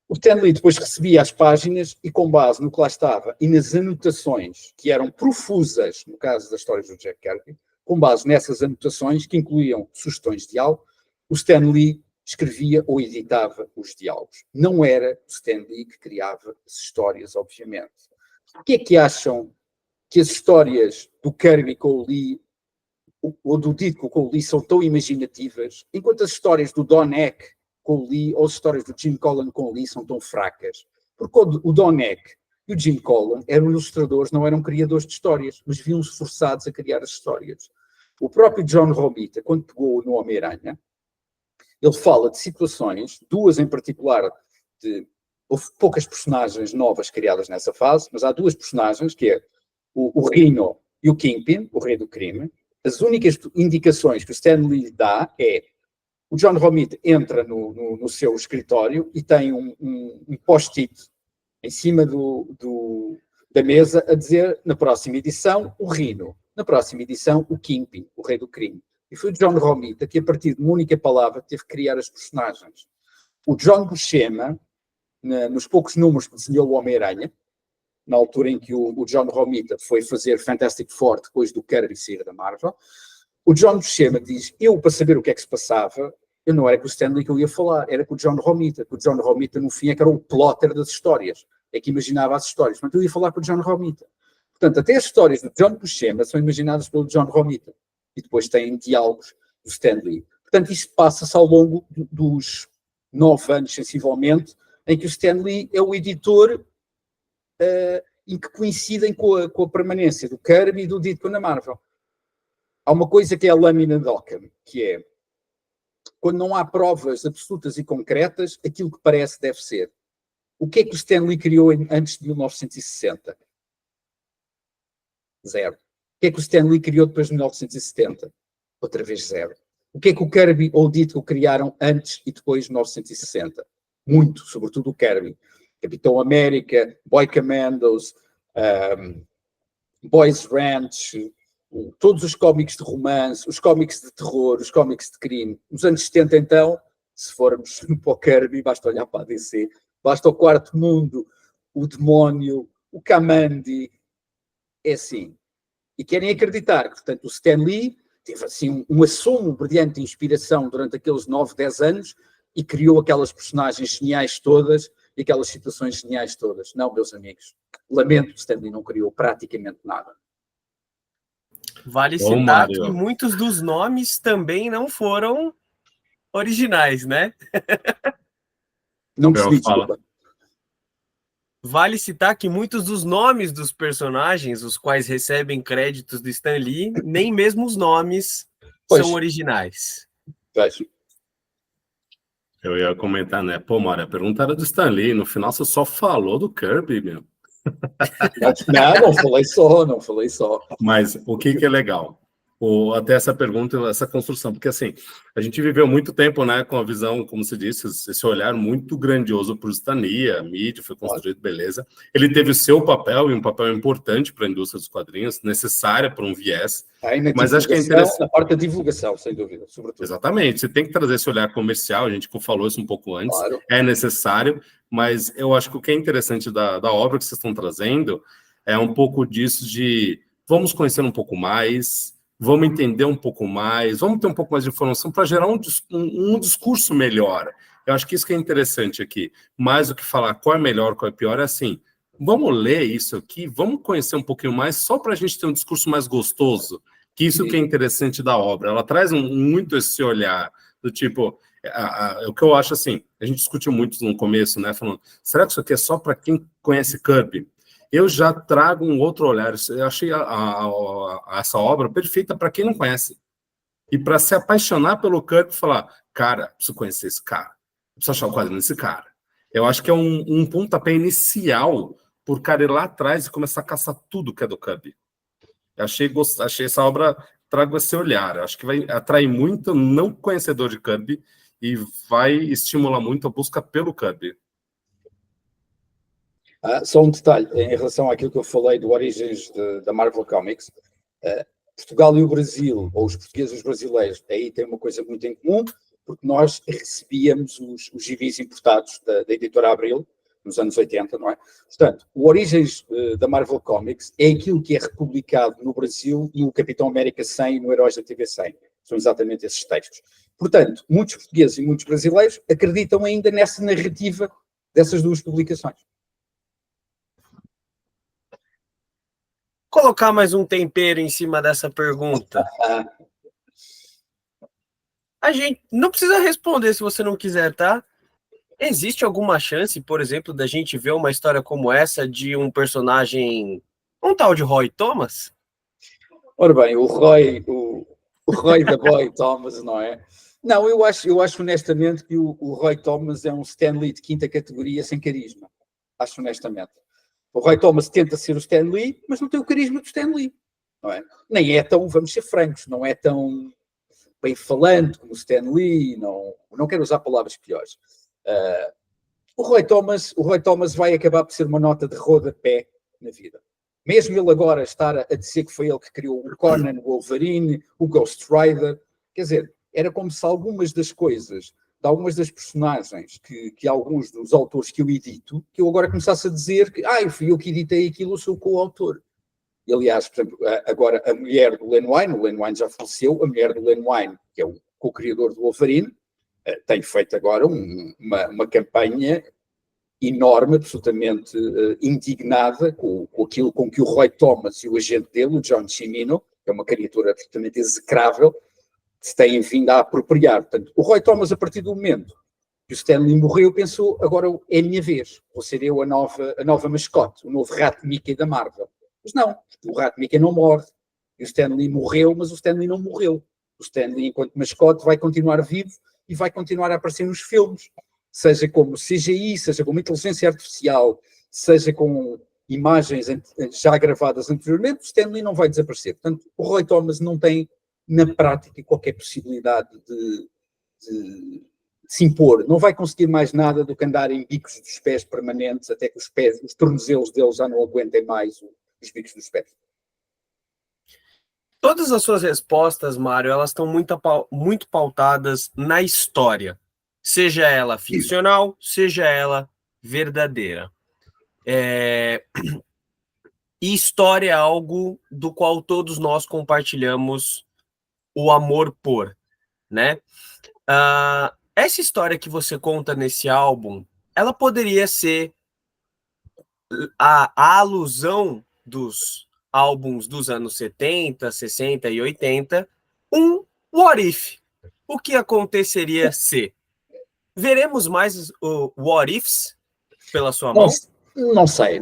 O Stan Lee depois recebia as páginas e, com base no que lá estava e nas anotações, que eram profusas, no caso das histórias do Jack Kirby, com base nessas anotações, que incluíam sugestões de diálogo, o Stan Lee escrevia ou editava os diálogos. Não era o Stan Lee que criava as histórias, obviamente. O que é que acham que as histórias do Kirby com o Lee ou do Ditko com o Lee são tão imaginativas, enquanto as histórias do Don Heck com o Lee ou as histórias do Gene Colan com o Lee são tão fracas? Porque o Don Heck e o Gene Colan eram ilustradores, não eram criadores de histórias, mas viam-se forçados a criar as histórias. O próprio John Romita, quando pegou no Homem-Aranha, ele fala de situações, duas em particular, houve poucas personagens novas criadas nessa fase, mas há duas personagens, que é o Rhino e o Kingpin, o rei do crime. As únicas indicações que o Stan Lee dá é: o John Romita entra no seu escritório e tem um post-it em cima da mesa a dizer, na próxima edição, o Rhino, na próxima edição, o Kingpin, o rei do crime. E foi o John Romita que, a partir de uma única palavra, teve que criar as personagens. O John Buscema, nos poucos números que desenhou o Homem-Aranha, na altura em que o John Romita foi fazer Fantastic Four depois do Kirby sair da Marvel, o John Buscema diz: eu, para saber o que é que se passava, eu não era com o Stan Lee que eu ia falar, era com o John Romita, que o John Romita, no fim, é que era o plotter das histórias, é que imaginava as histórias, mas eu ia falar com o John Romita. Portanto, até as histórias do John Buscema são imaginadas pelo John Romita, e depois têm diálogos do Stan Lee. Portanto, isto passa-se ao longo dos 9 anos, sensivelmente, em que o Stan Lee é o editor e que coincidem com a permanência do Kirby e do Ditko na Marvel. Há uma coisa que é a lâmina de Occam, que é, quando não há provas absolutas e concretas, aquilo que parece deve ser. O que é que o Stan Lee criou antes de 1960? Zero. O que é que o Stan Lee criou depois de 1970? Outra vez zero. O que é que o Kirby ou o Ditko criaram antes e depois de 1960? Muito, sobretudo o Kirby. Capitão América, Boy Commandos, Boys Ranch, todos os cómics de romance, os cómics de terror, os cómics de crime. Nos anos 70, então, se formos para o Kirby, basta olhar para a DC, basta o Quarto Mundo, o Demónio, o Kamandi, é assim. E querem acreditar que, portanto, o Stan Lee teve assim um assomo brilhante de inspiração durante aqueles 9, 10 anos e criou aquelas personagens geniais todas e aquelas situações geniais todas. Não, meus amigos, lamento, Stan Lee não criou praticamente nada. Vale Ô, citar que Mário, muitos dos nomes também não foram originais, né? Não eu percebi, falo. desculpa. Vale citar que muitos dos nomes dos personagens, os quais recebem créditos do Stan Lee, nem mesmo os nomes Pois, são originais. vejo. Eu ia comentar, né? Pô, Mário, a pergunta era do Stan Lee. No final você só falou do Kirby, meu. Não falei só, não falei só. Mas o que que é legal? Até essa pergunta, essa construção, porque assim, a gente viveu muito tempo, né, com a visão, como se disse, esse olhar muito grandioso para o Stan Lee, a mídia foi construído, beleza. Ele teve o seu papel, e um papel importante para a indústria dos quadrinhos, necessária para um viés, Aí na mas acho que é divulgação, interessante. na parte da divulgação, sem dúvida, sobretudo. Exatamente, você tem que trazer esse olhar comercial, a gente falou isso um pouco antes, Claro. é necessário, mas eu acho que o que é interessante da obra que vocês estão trazendo é um pouco disso de vamos conhecer um pouco mais, vamos entender um pouco mais, vamos ter um pouco mais de informação para gerar um discurso melhor. Eu acho que isso que é interessante aqui, mais do que falar qual é melhor, qual é pior, é assim, vamos ler isso aqui, vamos conhecer um pouquinho mais, só para a gente ter um discurso mais gostoso, que isso que é interessante da obra. Ela traz muito esse olhar do tipo, o que eu acho assim, a gente discutiu muito no começo, né, falando, será que isso aqui é só para quem conhece Kirby? Eu já trago um outro olhar. Eu achei essa obra perfeita para quem não conhece. E para se apaixonar pelo Kirby e falar, cara, preciso conhecer esse cara. Preciso achar o quadrinho desse cara. Eu acho que é um pontapé inicial por cara ir lá atrás e começar a caçar tudo que é do Kirby. Eu achei essa obra, trago esse olhar. Eu acho que vai atrair muito não conhecedor de Kirby e vai estimular muito a busca pelo Kirby. Só um detalhe, em relação àquilo que eu falei do Origens da Marvel Comics, Portugal e o Brasil, ou os portugueses e os brasileiros, aí tem uma coisa muito em comum, porque nós recebíamos os gibis importados da editora Abril, nos anos 80, não é? Portanto, o Origens da Marvel Comics é aquilo que é republicado no Brasil no Capitão América 100 e no Heróis da TV 100. São exatamente esses textos. Portanto, muitos portugueses e muitos brasileiros acreditam ainda nessa narrativa dessas duas publicações. Colocar mais um tempero em cima dessa pergunta. A gente não precisa responder se você não quiser, tá? Existe alguma chance, por exemplo, da gente ver uma história como essa de um personagem, um tal de Roy Thomas? Ora bem, o Roy da Boy Thomas, não é? Não, eu acho honestamente que o Roy Thomas é um Stan Lee de quinta categoria sem carisma. Acho honestamente. O Roy Thomas tenta ser o Stan Lee, mas não tem o carisma do Stan Lee. Não é? Nem é tão, vamos ser francos, não é tão bem falante como o Stan Lee, não quero usar palavras piores. O Roy Thomas vai acabar por ser uma nota de rodapé na vida. Mesmo ele agora estar a dizer que foi ele que criou o Conan, o Wolverine, o Ghost Rider, quer dizer, era como se algumas das coisas, de algumas das personagens que alguns dos autores que eu edito, que eu agora começasse a dizer que eu fui eu que editei aquilo, eu sou o co-autor. E, aliás, por exemplo, agora a mulher do Len Wein, o Len Wein já faleceu, a mulher do Len Wein, que é o co-criador do Wolverine, tem feito agora uma campanha enorme, absolutamente indignada com aquilo com que o Roy Thomas e o agente dele, o John Cimino, que é uma criatura absolutamente execrável, se têm vindo a apropriar. Portanto, o Roy Thomas, a partir do momento que o Stan Lee morreu, pensou, agora é a minha vez, vou ser eu a nova mascote, o novo rato Mickey da Marvel. Mas não, o rato Mickey não morre. E o Stan Lee morreu, mas o Stan Lee não morreu. O Stan Lee, enquanto mascote, vai continuar vivo e vai continuar a aparecer nos filmes. Seja como CGI, seja como inteligência artificial, seja com imagens já gravadas anteriormente, o Stan Lee não vai desaparecer. Portanto, o Roy Thomas não tem, na prática, qualquer possibilidade de se impor. Não vai conseguir mais nada do que andar em bicos dos pés permanentes, até que os tornozelos dele já não aguentem mais os bicos dos pés. Todas as suas respostas, Mário, elas estão muito pautadas na história. Seja ela ficcional, seja ela verdadeira. E história é algo do qual todos nós compartilhamos o amor por, né? Essa história que você conta nesse álbum, ela poderia ser a alusão dos álbuns dos anos 70, 60 e 80, um What If? O que aconteceria se? Veremos mais o What Ifs pela sua mão? Não sei.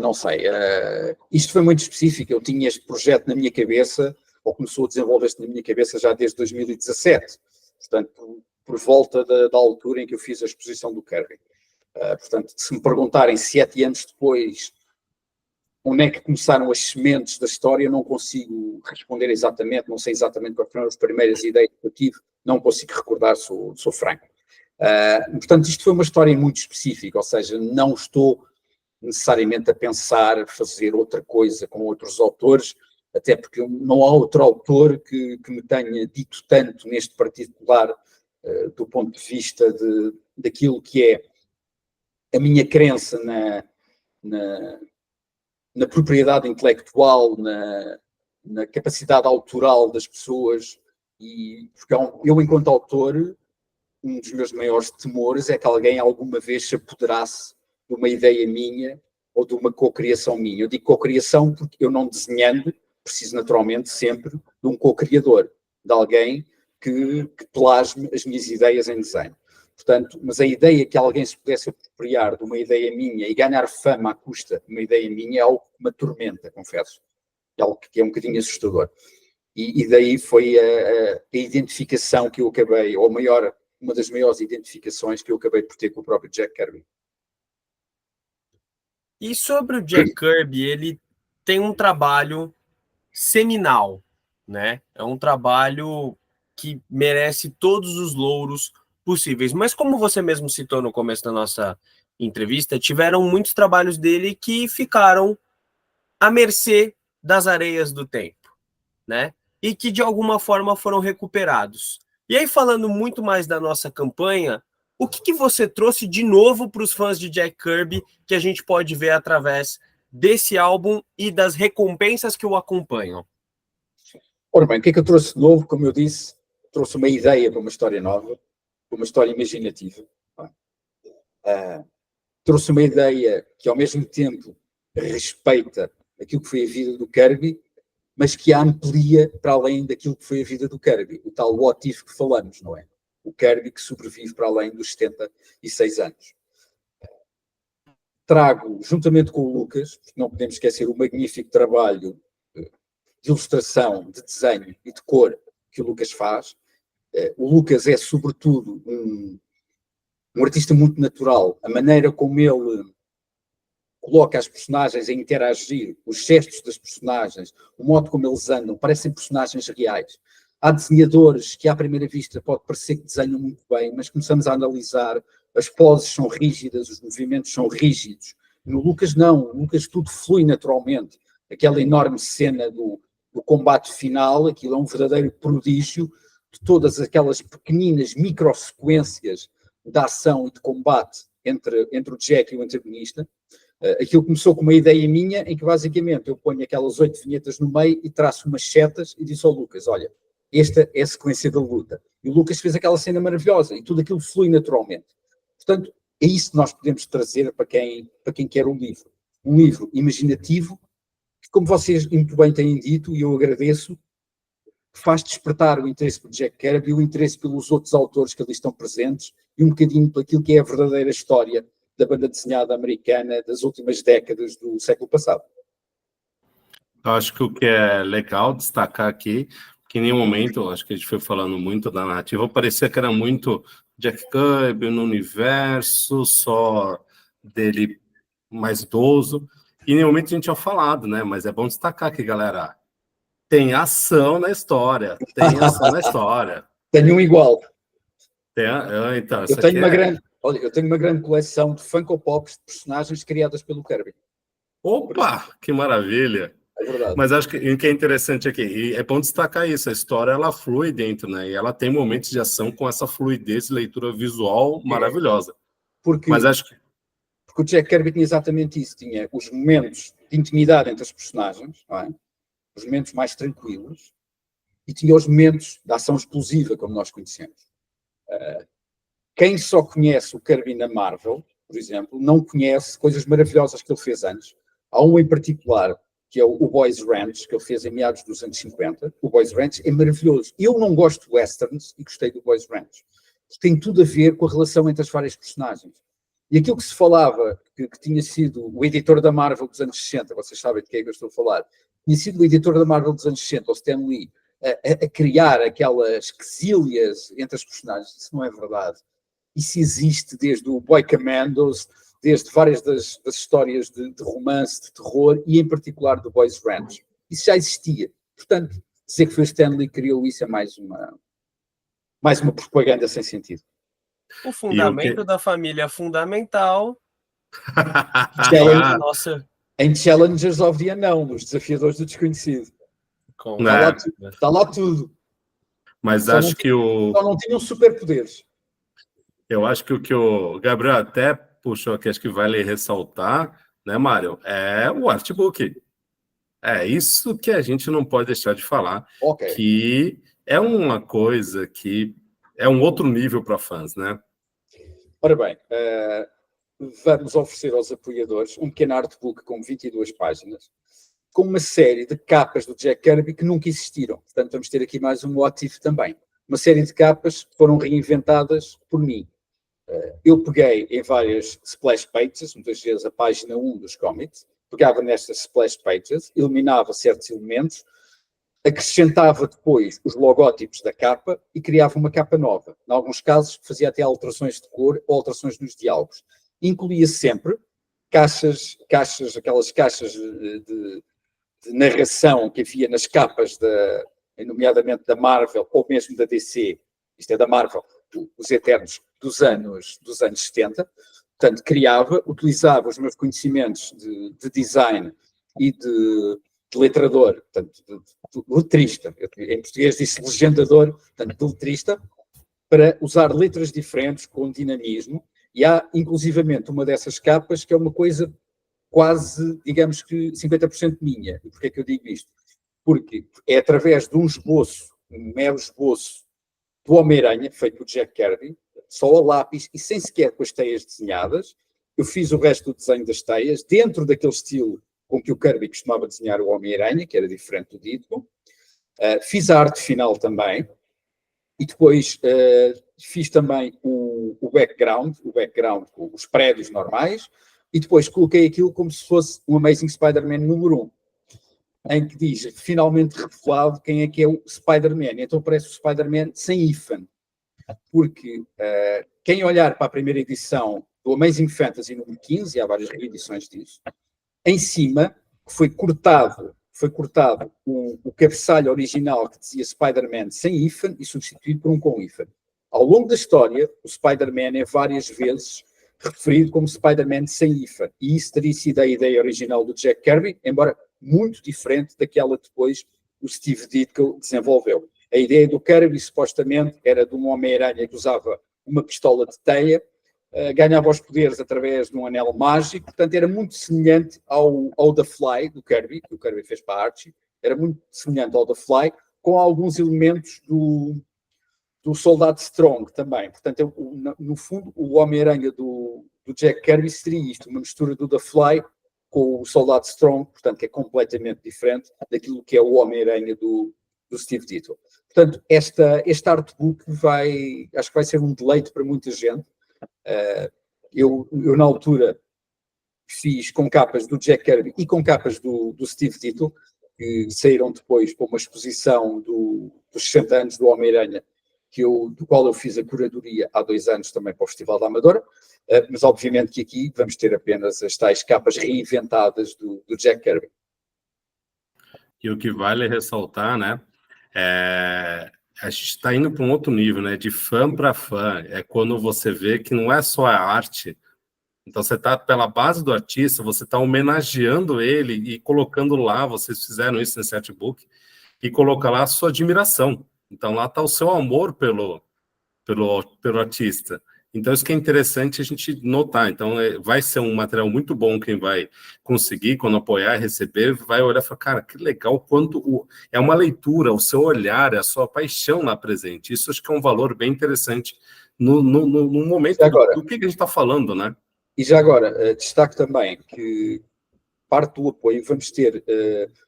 Isto foi muito específico. Eu tinha este projeto na minha cabeça, ou começou a desenvolver-se na minha cabeça já desde 2017. Portanto, por volta da altura em que eu fiz a exposição do Kirby. Portanto, se me perguntarem 7 anos depois onde é que começaram as sementes da história, eu não consigo responder exatamente, não sei exatamente quais foram as primeiras ideias que eu tive, não consigo recordar, sou franco. Portanto, isto foi uma história muito específica, ou seja, não estou necessariamente a pensar fazer outra coisa com outros autores, até porque não há outro autor que me tenha dito tanto neste particular, do ponto de vista daquilo que é a minha crença na propriedade intelectual, na capacidade autoral das pessoas, e porque eu, enquanto autor, um dos meus maiores temores é que alguém alguma vez se apoderasse de uma ideia minha ou de uma cocriação minha. Eu digo cocriação porque eu, não desenhando, preciso naturalmente sempre de um co-criador, de alguém que plasme as minhas ideias em desenho. Portanto, mas a ideia que alguém se pudesse apropriar de uma ideia minha e ganhar fama à custa de uma ideia minha é algo que me atormenta, confesso. É algo que é um bocadinho assustador. E daí foi a identificação que eu acabei, ou uma das maiores identificações que eu acabei por ter com o próprio Jack Kirby. E sobre o Jack Kirby, ele tem um trabalho seminal, né? É um trabalho que merece todos os louros possíveis. Mas como você mesmo citou no começo da nossa entrevista, tiveram muitos trabalhos dele que ficaram à mercê das areias do tempo, né? E que de alguma forma foram recuperados. E aí, falando muito mais da nossa campanha, o que você trouxe de novo para os fãs de Jack Kirby que a gente pode ver através desse álbum e das recompensas que o acompanham? Ora bem, o que é que eu trouxe de novo? Como eu disse, trouxe uma ideia para uma história nova, para uma história imaginativa. Trouxe uma ideia que, ao mesmo tempo, respeita aquilo que foi a vida do Kirby, mas que a amplia para além daquilo que foi a vida do Kirby. O tal what if que falamos, não é? O Kirby que sobrevive para além dos 76 anos. Trago, juntamente com o Lucas, porque não podemos esquecer o magnífico trabalho de ilustração, de desenho e de cor que o Lucas faz. O Lucas é, sobretudo, um artista muito natural. A maneira como ele coloca as personagens a interagir, os gestos das personagens, o modo como eles andam, parecem personagens reais. Há desenhadores que, à primeira vista, pode parecer que desenham muito bem, mas começamos a analisar, as poses são rígidas, os movimentos são rígidos. No Lucas, não. No Lucas, tudo flui naturalmente. Aquela enorme cena do combate final, aquilo é um verdadeiro prodígio de todas aquelas pequeninas microsequências de ação e de combate entre o Jack e o antagonista. Aquilo começou com uma ideia minha, em que basicamente eu ponho aquelas 8 vinhetas no meio e traço umas setas e disse ao Lucas, olha, esta é a sequência da luta. E o Lucas fez aquela cena maravilhosa e tudo aquilo flui naturalmente. Portanto, é isso que nós podemos trazer para quem quer um livro. Um livro imaginativo, que, como vocês muito bem têm dito, e eu agradeço, faz despertar o interesse por Jack Kirby e o interesse pelos outros autores que ali estão presentes e um bocadinho por aquilo que é a verdadeira história da banda desenhada americana das últimas décadas do século passado. Eu acho que o que é legal destacar aqui, que em nenhum momento, acho que a gente foi falando muito da narrativa, parecia que era muito Jack Kirby no universo, só dele mais idoso, e em nenhum momento a gente tinha falado, né? Mas é bom destacar aqui, galera, tem ação na história, tem ação na história. Tenho um igual. Então, eu tenho uma grande coleção de Funko Pops de personagens criadas pelo Kirby. Opa, que maravilha! É verdade. Mas acho que o que é interessante aqui, e é bom destacar isso, a história ela flui dentro, né? E ela tem momentos de ação com essa fluidez e leitura visual maravilhosa. Mas acho que... Porque o Jack Kirby tinha exatamente isso, tinha os momentos de intimidade entre os personagens, não é? Os momentos mais tranquilos, e tinha os momentos de ação explosiva, como nós conhecemos. Quem só conhece o Kirby na Marvel, por exemplo, não conhece coisas maravilhosas que ele fez antes. Há um em particular que é o Boys Ranch, que ele fez em meados dos anos 50. O Boys Ranch é maravilhoso. Eu não gosto de westerns e gostei do Boys Ranch. Tem tudo a ver com a relação entre as várias personagens. E aquilo que se falava, que tinha sido o editor da Marvel dos anos 60, vocês sabem de quem é que eu estou a falar, tinha sido o editor da Marvel dos anos 60, o Stan Lee, a criar aquelas quesílias entre as personagens. Isso não é verdade. Isso existe desde o Boy Commandos, desde várias das histórias de romance, de terror, e em particular do Boys Ranch. Isso já existia. Portanto, dizer que foi o Stan Lee que criou isso é mais uma propaganda sem sentido. O fundamento da família é fundamental. Nossa. Em Challengers of the Unknown, os desafiadores do desconhecido. Está lá tudo. Mas só acho que só não tinham superpoderes. Eu acho que o que o Gabriel até puxou aqui, acho que vale ressaltar, né, Mário? É o artbook. É isso que a gente não pode deixar de falar, que é uma coisa que é um outro nível para fãs, né? Ora bem, vamos oferecer aos apoiadores um pequeno artbook com 22 páginas, com uma série de capas do Jack Kirby que nunca existiram. Portanto, vamos ter aqui mais um what if também. Uma série de capas que foram reinventadas por mim. Eu peguei em várias splash pages, muitas vezes a página 1 dos comics, pegava nestas splash pages, eliminava certos elementos, acrescentava depois os logótipos da capa e criava uma capa nova. Em alguns casos, fazia até alterações de cor ou alterações nos diálogos. Incluía sempre aquelas caixas de narração que havia nas capas, nomeadamente da Marvel ou mesmo da DC, isto é da Marvel, os Eternos dos anos 70. Portanto, utilizava os meus conhecimentos de design e de letrador, portanto, de letrista. Em português disse legendador, portanto, de letrista, para usar letras diferentes com dinamismo. E há, inclusivamente, uma dessas capas que é uma coisa quase, digamos que 50% minha. E porquê é que eu digo isto? Porque é através de um mero esboço do Homem-Aranha, feito por Jack Kirby, só a lápis e sem sequer com as teias desenhadas. Eu fiz o resto do desenho das teias, dentro daquele estilo com que o Kirby costumava desenhar o Homem-Aranha, que era diferente do Ditko. Fiz a arte final também, e depois fiz também o background com os prédios normais, e depois coloquei aquilo como se fosse um Amazing Spider-Man número 1, em que diz, finalmente revelado, quem é que é o Spider-Man. Então parece o Spider-Man sem hífen, porque quem olhar para a primeira edição do Amazing Fantasy número 15, e há várias reedições disso, em cima foi cortado o cabeçalho original que dizia Spider-Man sem hífen e substituído por um com hífen. Ao longo da história, o Spider-Man é várias vezes referido como Spider-Man sem hífen, e isso teria sido a ideia original do Jack Kirby, embora muito diferente daquela que depois o Steve Ditko desenvolveu. A ideia do Kirby, supostamente, era de um Homem-Aranha que usava uma pistola de teia, ganhava os poderes através de um anel mágico, portanto era muito semelhante ao The Fly, do Kirby, que o Kirby fez para a Archie, era muito semelhante ao The Fly, com alguns elementos do Soldado Strong também. Portanto, no fundo, o Homem-Aranha do Jack Kirby seria isto, uma mistura do The Fly com o Soldado Strong, portanto, que é completamente diferente daquilo que é o Homem-Aranha do Steve Ditko. Portanto, este artbook acho que vai ser um deleite para muita gente. Eu na altura fiz com capas do Jack Kirby e com capas do Steve Ditko, que saíram depois para uma exposição dos 60 anos do Homem-Aranha, do qual eu fiz a curadoria há 2 anos também para o Festival da Amadora, mas obviamente que aqui vamos ter apenas as tais capas reinventadas do Jack Kirby. E o que vale ressaltar, né, a gente está indo para um outro nível, né, de fã para fã, é quando você vê que não é só a arte, então você está pela base do artista, você está homenageando ele e colocando lá, vocês fizeram isso nesse artbook, e coloca lá a sua admiração. Então lá está o seu amor pelo artista. Então isso que é interessante a gente notar. Então vai ser um material muito bom, quem vai conseguir, quando apoiar e receber, vai olhar e falar, cara, que legal, quanto é uma leitura, o seu olhar, a sua paixão lá presente. Isso acho que é um valor bem interessante no momento do que a gente está falando, né? E já agora, destaco também que parte do apoio, vamos ter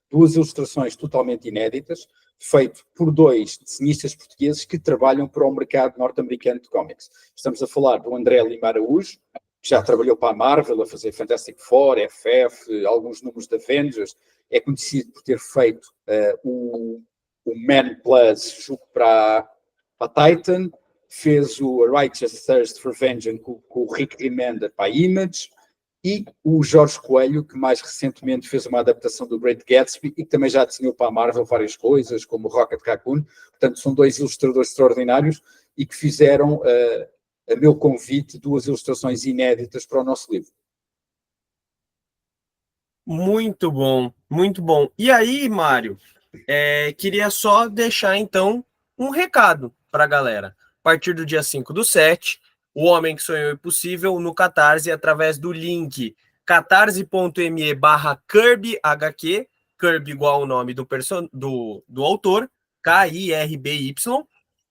2 ilustrações totalmente inéditas, feito por 2 desenhistas portugueses que trabalham para o mercado norte-americano de cómics. Estamos a falar do André Lima Araújo, que já trabalhou para a Marvel, a fazer Fantastic Four, FF, alguns números da Avengers, é conhecido por ter feito o Man Plus, julgo para a Titan, fez o A Righteous Thirst for Vengeance com o Rick Remender para a Image, e o Jorge Coelho, que mais recentemente fez uma adaptação do Great Gatsby e que também já desenhou para a Marvel várias coisas, como o Rocket Raccoon. Portanto, são 2 ilustradores extraordinários e que fizeram, a meu convite, 2 ilustrações inéditas para o nosso livro. Muito bom, muito bom. E aí, Mário, queria só deixar, então, um recado para a galera. A partir do dia 5/7, O Homem que Sonhou Impossível no Catarse, através do link catarse.me/KirbyHQ, Kirby igual o nome do autor, Kirby,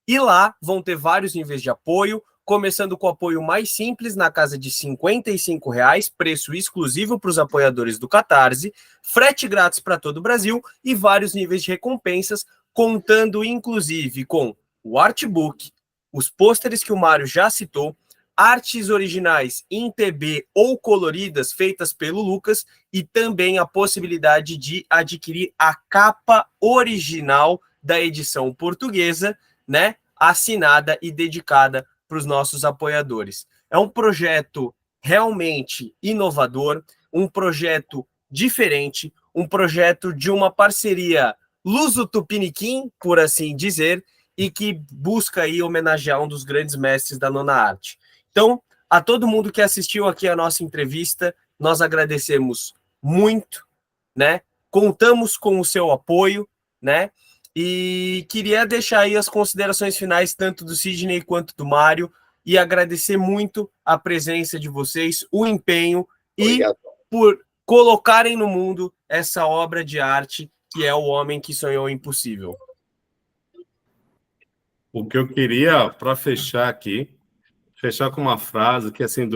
e lá vão ter vários níveis de apoio, começando com o apoio mais simples, na casa de R$ 55, preço exclusivo para os apoiadores do Catarse, frete grátis para todo o Brasil e vários níveis de recompensas, contando inclusive com o artbook, os pôsteres que o Mário já citou, artes originais em TB ou coloridas feitas pelo Lucas e também a possibilidade de adquirir a capa original da edição portuguesa, né, assinada e dedicada para os nossos apoiadores. É um projeto realmente inovador, um projeto diferente, um projeto de uma parceria luso-tupiniquim, por assim dizer, e que busca aí homenagear um dos grandes mestres da nona arte. Então, a todo mundo que assistiu aqui a nossa entrevista, nós agradecemos muito, né? Contamos com o seu apoio, né? E queria deixar aí as considerações finais, tanto do Sidney quanto do Mário, e agradecer muito a presença de vocês, o empenho Obrigado. E por colocarem no mundo essa obra de arte que é O Homem que Sonhou o Impossível. O que eu queria, para fechar aqui, fechar com uma frase que, assim,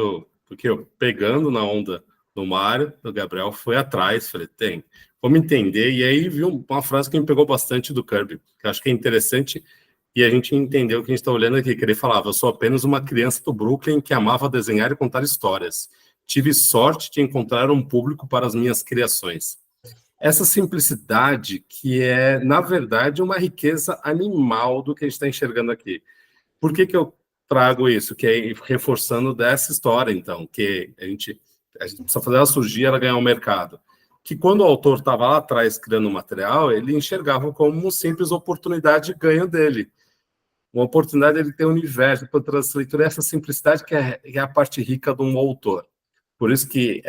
porque eu, pegando na onda do Mário, do Gabriel, fui atrás, falei, vamos entender, e aí vi uma frase que me pegou bastante do Kirby, que eu acho que é interessante, e a gente entendeu o que a gente está olhando aqui, que ele falava, eu sou apenas uma criança do Brooklyn que amava desenhar e contar histórias. Tive sorte de encontrar um público para as minhas criações. Essa simplicidade que é, na verdade, uma riqueza animal do que a gente está enxergando aqui. Por que eu trago isso? Que é reforçando dessa história, então, que a gente precisa fazer ela surgir, ela ganhar um mercado. Que quando o autor estava lá atrás criando o material, ele enxergava como uma simples oportunidade de ganho dele. Uma oportunidade de ter um universo para leitura, essa simplicidade que é a parte rica de um autor. Por isso que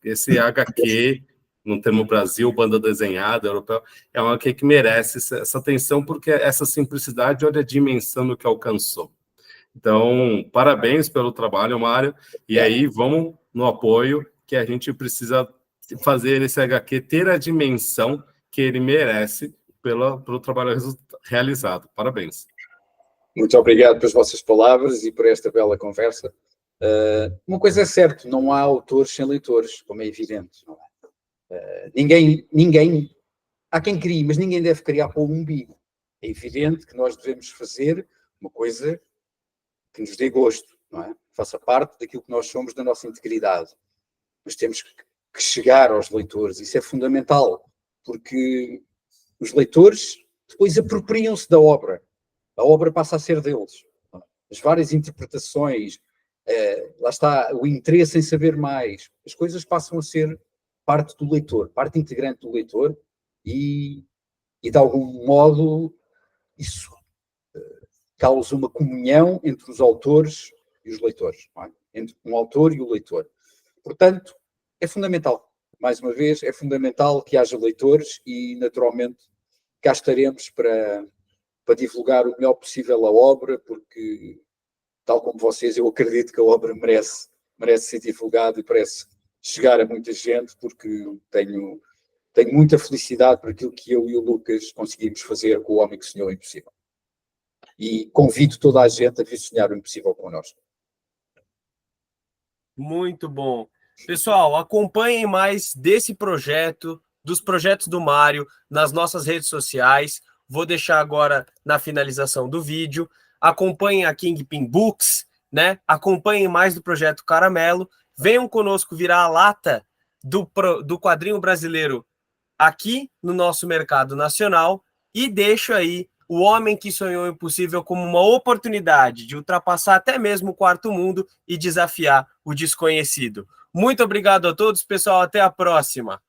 esse HQ, no termo Brasil, banda desenhada, europeu, é uma HQ que merece essa atenção, porque essa simplicidade, olha a dimensão do que alcançou. Então, parabéns pelo trabalho, Mário, e aí vamos no apoio, que a gente precisa fazer esse HQ ter a dimensão que ele merece pelo trabalho realizado. Parabéns. Muito obrigado pelas vossas palavras e por esta bela conversa. Uma coisa é certa, não há autores sem leitores, como é evidente. Não é? Ninguém, há quem crie, mas ninguém deve criar para o umbigo. É evidente que nós devemos fazer uma coisa que nos dê gosto, não é? Faça parte daquilo que nós somos, da nossa integridade. Mas temos que chegar aos leitores, isso é fundamental, porque os leitores depois apropriam-se da obra. A obra passa a ser deles. As várias interpretações, lá está o interesse em saber mais, as coisas passam a ser parte do leitor, parte integrante do leitor e de algum modo isso causa uma comunhão entre os autores e os leitores, não é? Entre um autor e o leitor. Portanto, é fundamental. Mais uma vez, é fundamental que haja leitores e, naturalmente, cá estaremos para divulgar o melhor possível a obra, porque, tal como vocês, eu acredito que a obra merece ser divulgada e merece chegar a muita gente, porque tenho muita felicidade por aquilo que eu e o Lucas conseguimos fazer com O Homem que Sonhou o Impossível. E convido toda a gente a vir sonhar o impossível connosco. Muito bom. Pessoal, acompanhem mais desse projeto, dos projetos do Mário, nas nossas redes sociais. Vou deixar agora na finalização do vídeo. Acompanhem a Kingpin Books, né? Acompanhem mais do Projeto Caramelo. Venham conosco virar a lata do quadrinho brasileiro aqui no nosso mercado nacional e deixo aí O Homem que Sonhou o Impossível como uma oportunidade de ultrapassar até mesmo o quarto mundo e desafiar o desconhecido. Muito obrigado a todos, pessoal. Até a próxima.